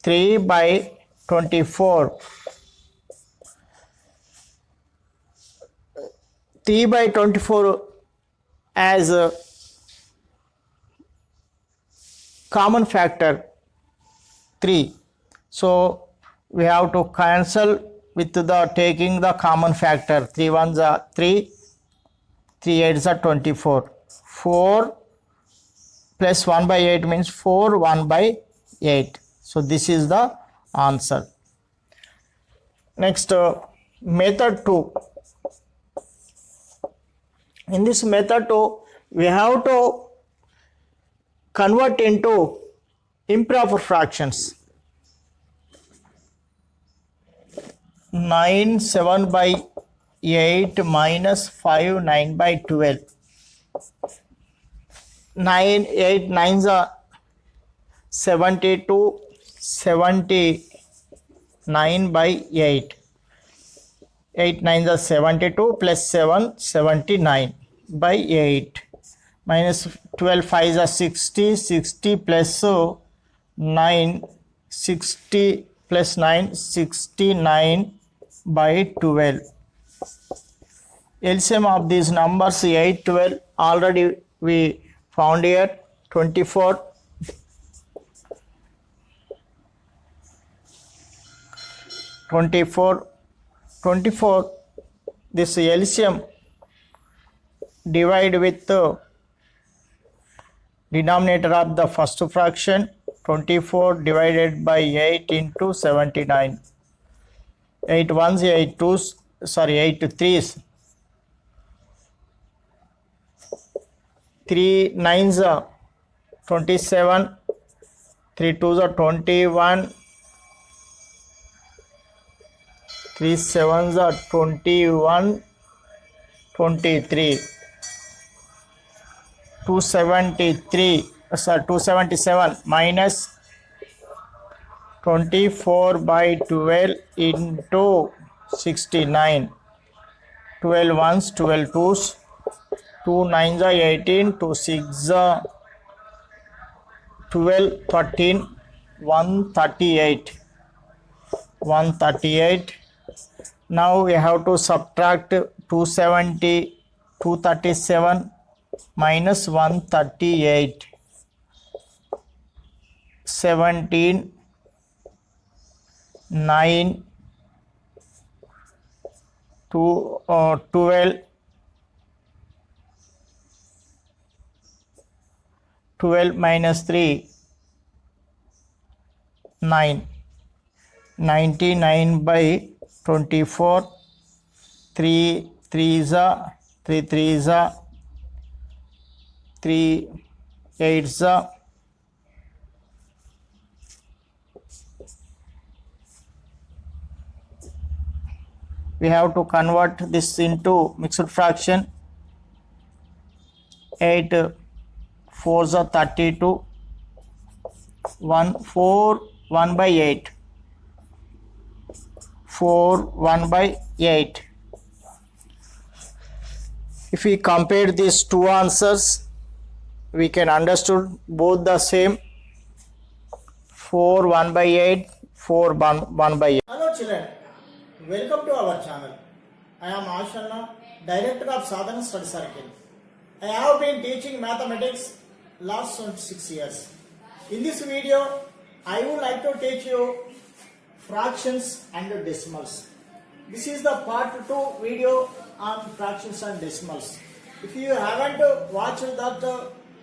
3 by 24. 3 by 24 as a common factor 3. So we have to cancel with the taking the common factor. 3 1s are 3, 3 8s are 24. 4 plus 1 by 8 means 4, 1 by 8. So this is the answer. Next, method 2. In this method 2, we have to convert into improper fractions. 9 7 by 8 minus 5 9 by 12. 9 8 9s are 72, 79 by 8. 8 9 is 72 plus 7 79 by 8 minus 12 5 is 60 60 plus 9 60 plus 9 69 by 12. LCM of these numbers 8 12 already we found here 24 24 24 this LCM divide with the denominator of the first fraction 24 divided by 8 into 79 8 ones 8 twos sorry 8 threes 3 nines are 27 3 twos are 21 3 sevens are 21 23 273 sorry 277 minus 24 by 12 into 69 12 ones 12 twos 2 nines are 18 2 6 are 12 13 138 138 now we have to subtract 270 237 minus 138 17 9 2 12 12 minus 3 9 99 by 24 3 3s are 3 3s are 3 8s are we have to convert this into mixed fraction 8 4s are 32 1 4 1 by 8 4 1 by 8 if we compare these two answers we can understood both the same 4 1 by 8 4 1 by 8. Hello children, welcome to our channel. I am Ashanna, director of Sadhana Study Circle. I have been teaching mathematics last 26 years. In this video I would like to teach you fractions and decimals. This is the part 2 video on fractions and decimals. If you haven't watched that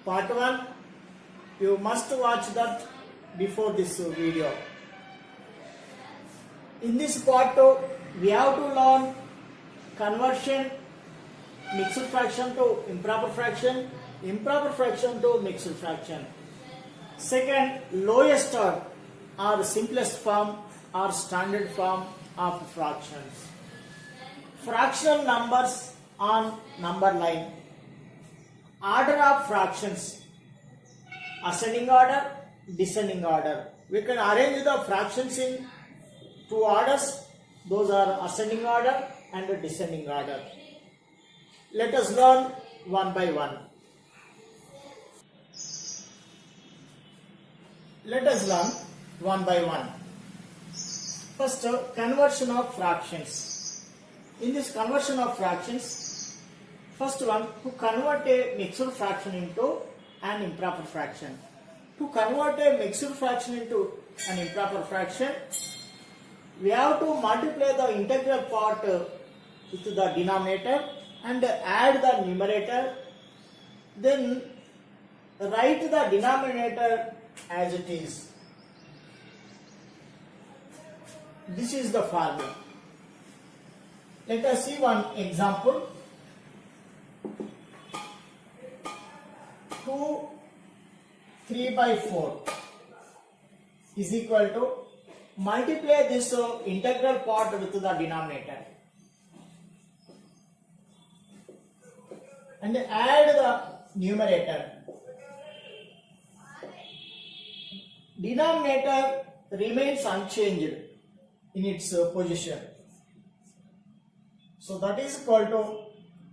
part 1, you must watch that before this video. In this part 2, we have to learn conversion, mixed fraction to improper fraction to mixed fraction. Second, lowest or simplest form or standard form of fractions. Fractional numbers on number line. Order of fractions. Ascending order, descending order. We can arrange the fractions in two orders. Those are ascending order and descending order. Let us learn one by one. Let us learn one by one. First, conversion of fractions. In this conversion of fractions, first one, to convert a mixed fraction into an improper fraction. To convert a mixed fraction into an improper fraction, we have to multiply the integral part with the denominator and add the numerator. Then write the denominator as it is. This is the formula. Let us see one example. 2 3 by 4 is equal to, multiply this integral part with the denominator and add the numerator. Denominator remains unchanged in its position. So that is equal to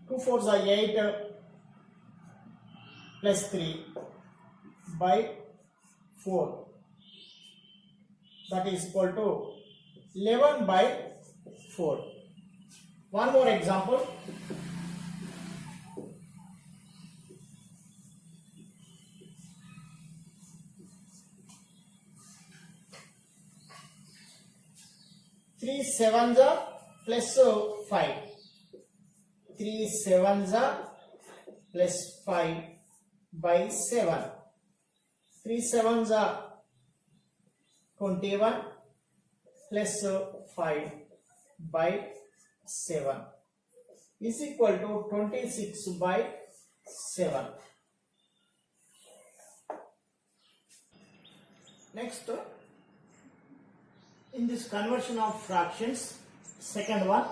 2 4s are 8 plus 3 by 4. That is equal to 11 by 4. One more example. Three sevens are plus 5. 3 sevens are plus 5 by 7. 3 sevens are 21 plus 5 by 7 is equal to 26 by 7. Next, in this conversion of fractions, second one,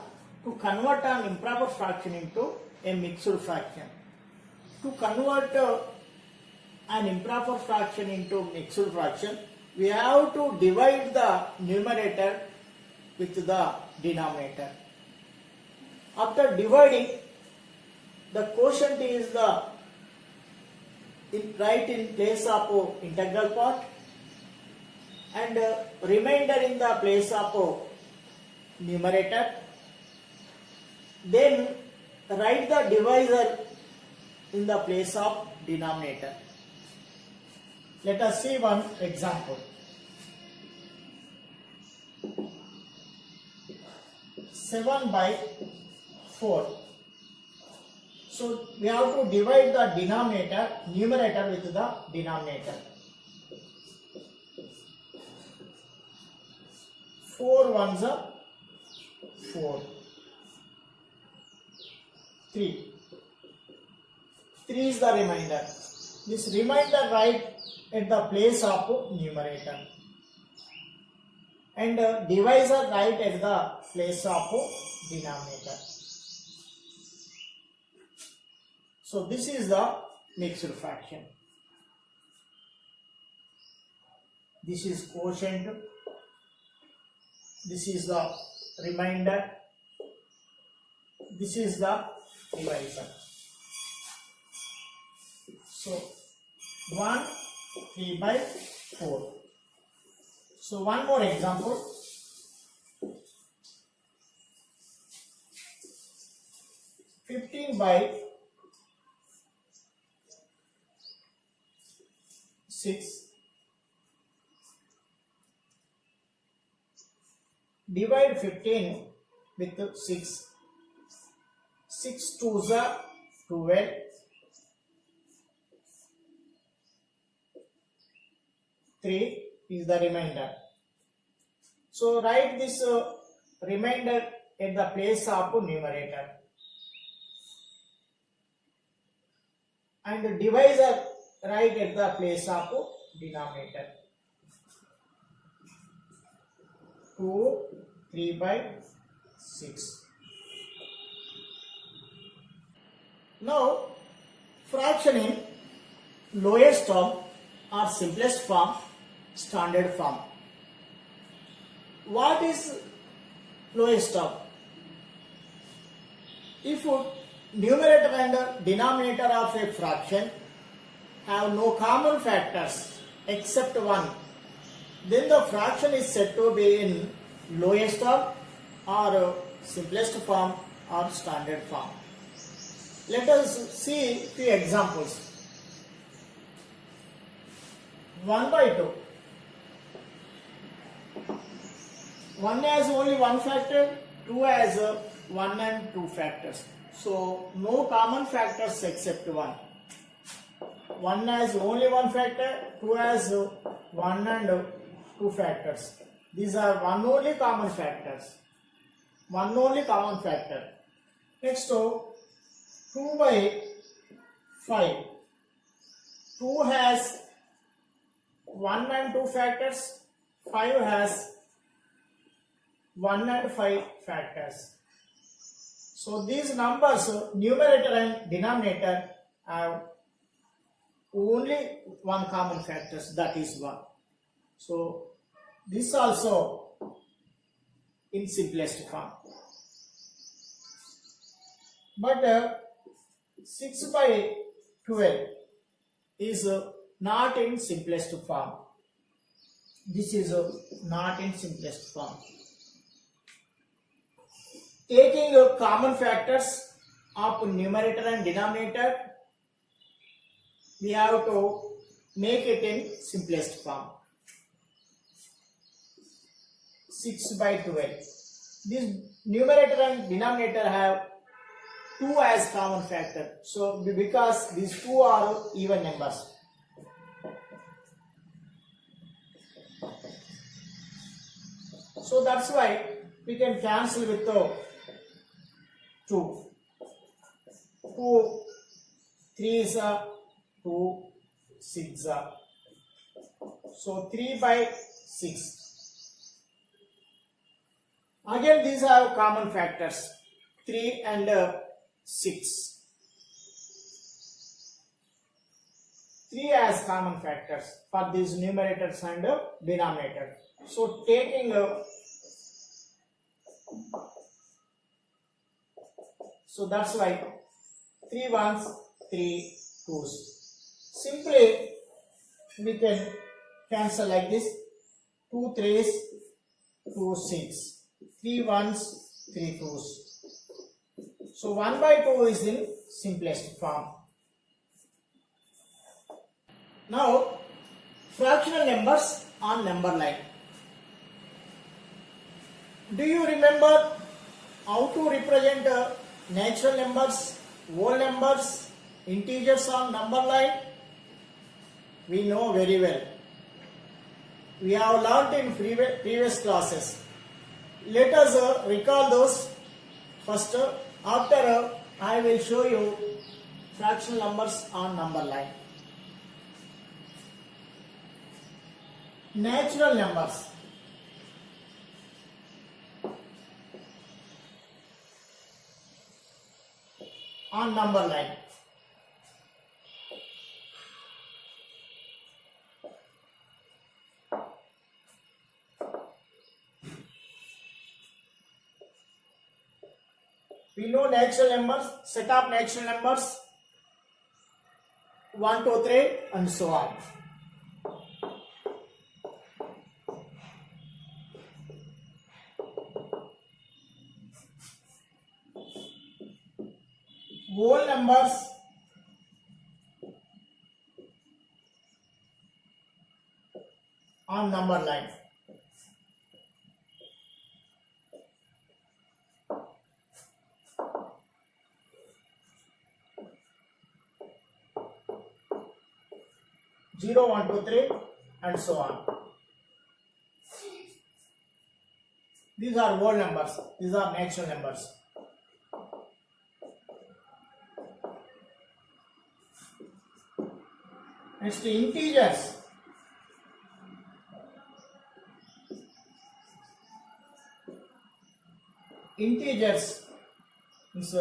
to convert an improper fraction into a mixed fraction. To convert an improper fraction into mixed fraction, we have to divide the numerator with the denominator. After dividing, the quotient is the right in place of integral part, and remainder in the place of numerator. Then write the divisor in the place of denominator. Let us see one example. 7 by 4. So we have to divide the numerator with the denominator. 4 ones are 4. 3. 3 is the remainder. This remainder write at the place of numerator, and divisor write at the place of denominator. So this is the mixed fraction. This is quotient. This is the remainder. This is the divisor. So 1 3 by 4. So one more example. 15 by 6. Divide 15 with 6. 6 2s are 12. 3 is the remainder. So write this remainder at the place of numerator, and the divisor write at the place of denominator. 2 3 by 6. Now fraction in lowest term or simplest form, standard form. What is lowest term? If numerator and denominator of a fraction have no common factors except 1, then the fraction is said to be in lowest term or simplest form or standard form. Let us see few examples. 1 by 2. 1 has only one factor, 2 has 1 and 2 factors. So no common factors except 1. 1 has only one factor, 2 has 1 and 2 factors. These are one only common factors. One only common factor. Next, 2 by 5. 2 has 1 and 2 factors. 5 has 1 and 5 factors. So these numbers, numerator and denominator, have only one common factors, that is 1. So this also in simplest form. but 6 by 12 is not in simplest form. This is not in simplest form. Taking common factors of numerator and denominator, we have to make it in simplest form. 6 by 12. This numerator and denominator have 2 as common factor. So because these two are even numbers. So that's why we can cancel with 2. 2, 3 is 2, 6. So 3 by 6. Again these have common factors 3 and 6. 3 as common factors for these numerators and denominator. So taking so that's why 3 ones, 3 twos. Simply we can cancel like this: 2 threes, 2 6. 3 ones, 3 twos. So 1 by 2 is in simplest form. Now fractional numbers on number line. Do you remember how to represent natural numbers, whole numbers, integers on number line? We know very well. We have learnt in previous classes. Let us recall those first. After I will show you fractional numbers on number line. Natural numbers. On number line. We know natural numbers, set of natural numbers 1, 2, 3 and so on. Whole numbers on number line. Zero, 1, 2, 3 and so on. These are whole numbers. These are natural numbers. Next, integers. Integers is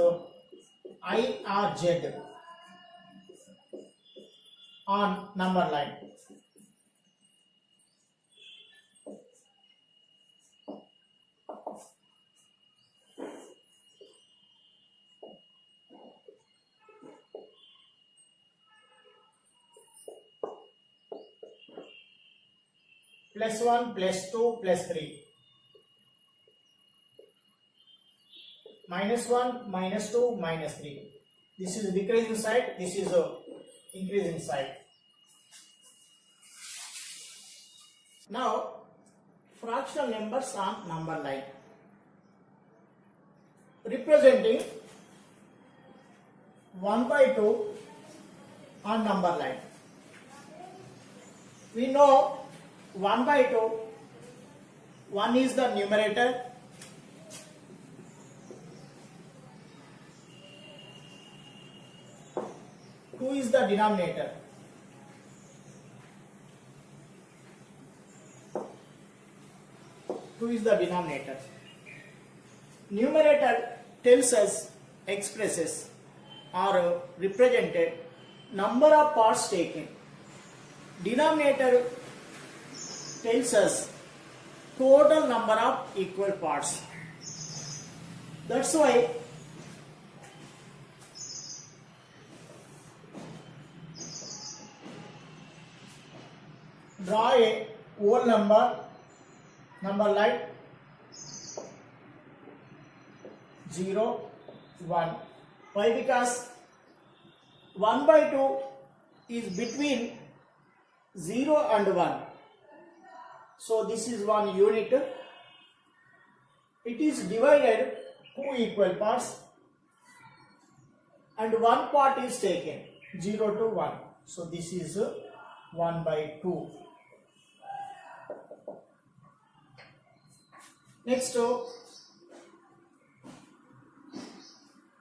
I or Z on number line. Plus 1, plus 2, plus 3. Minus 1, minus 2, minus 3. This is decreasing side, this is increasing side. Now, fractional numbers on number line. Representing 1 by 2 on number line. We know 1 by 2, 1 is the numerator, 2 is the denominator. Numerator tells us, expresses or represented number of parts taken. Denominator tells us total number of equal parts. That's why Draw a whole number like 0, 1. Why? Because 1 by 2 is between 0 and 1. So this is one unit. It is divided 2 equal parts and one part is taken 0 to 1. So this is 1 by 2. Next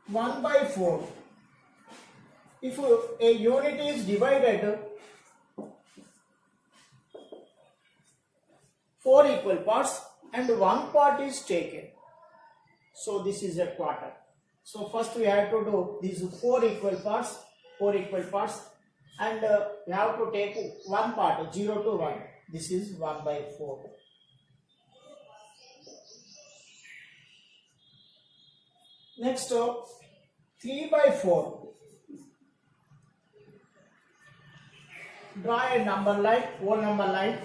1 by 4. If a unit is divided 4 equal parts and one part is taken, so this is a quarter. So first we have to do these 4 equal parts, and we have to take one part 0 to 1. This is 1 by 4. Next 3 by 4. Draw a number line, whole number line.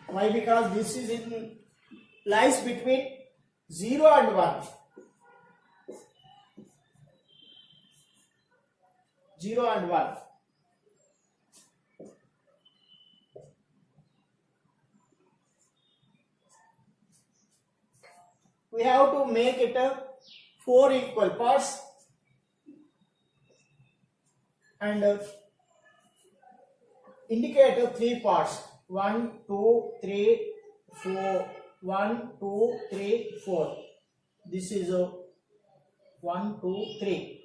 Why? Because this is lies between 0 and 1. 0 and 1. We have to make it 4 equal parts and indicate 3 parts. 1, 2, 3, 4. 1, 2, 3, 4. This is 1, 2, 3.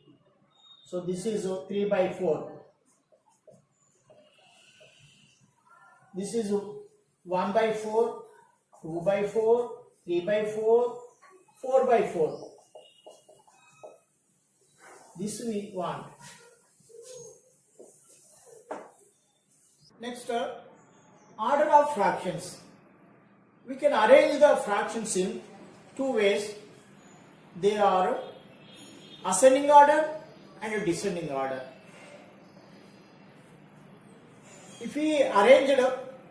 So this is 3 by 4. This is 1 by 4, 2 by 4, 3 by 4, 4 by 4. This we want. Next, order of fractions. We can arrange the fractions in 2 ways. They are ascending order and descending order. If we arrange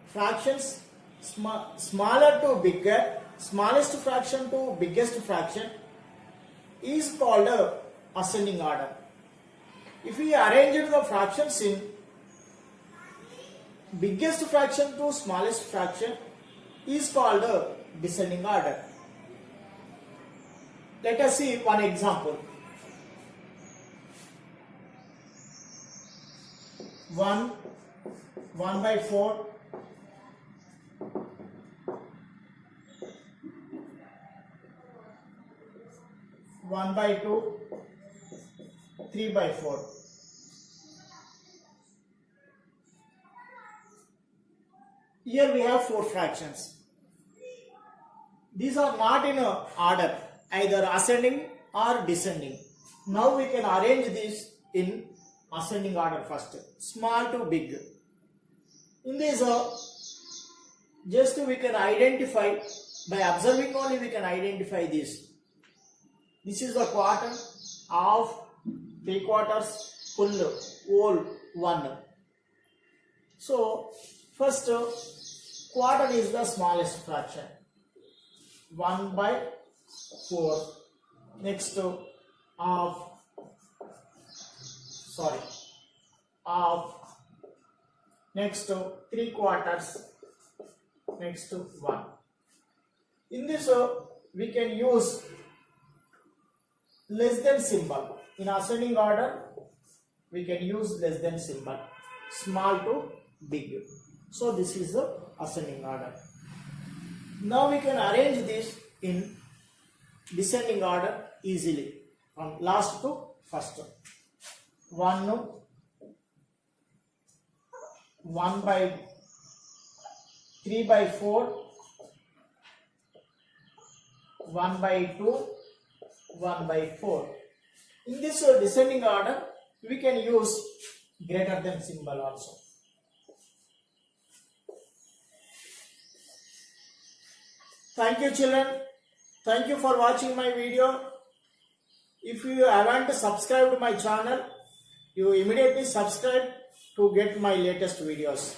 fractions smaller to bigger, smallest fraction to biggest fraction is called ascending order. If we arrange the fractions in biggest fraction to smallest fraction is called descending order. Let us see one example. 1 by 4, 1 by 2, 3 by 4. Here we have 4 fractions. These are not in order, either ascending or descending. Now we can arrange these in ascending order first, small to big. In this, just we can identify, by observing only we can identify this. This is the quarter, half, 3 quarters, full, whole, 1. So, first quarter is the smallest fraction, 1 by 4. Next half, next 3 quarters, next 1. In this we can use less than symbol. In ascending order we can use less than symbol, small to big. So this is the ascending order. Now we can arrange this in descending order easily, from last to first. 1 by 3 by 4, 1 by 2, 1 by 4. In this descending order, we can use greater than symbol also. Thank you, children. Thank you for watching my video. If you haven't subscribed to my channel, you immediately subscribe to get my latest videos.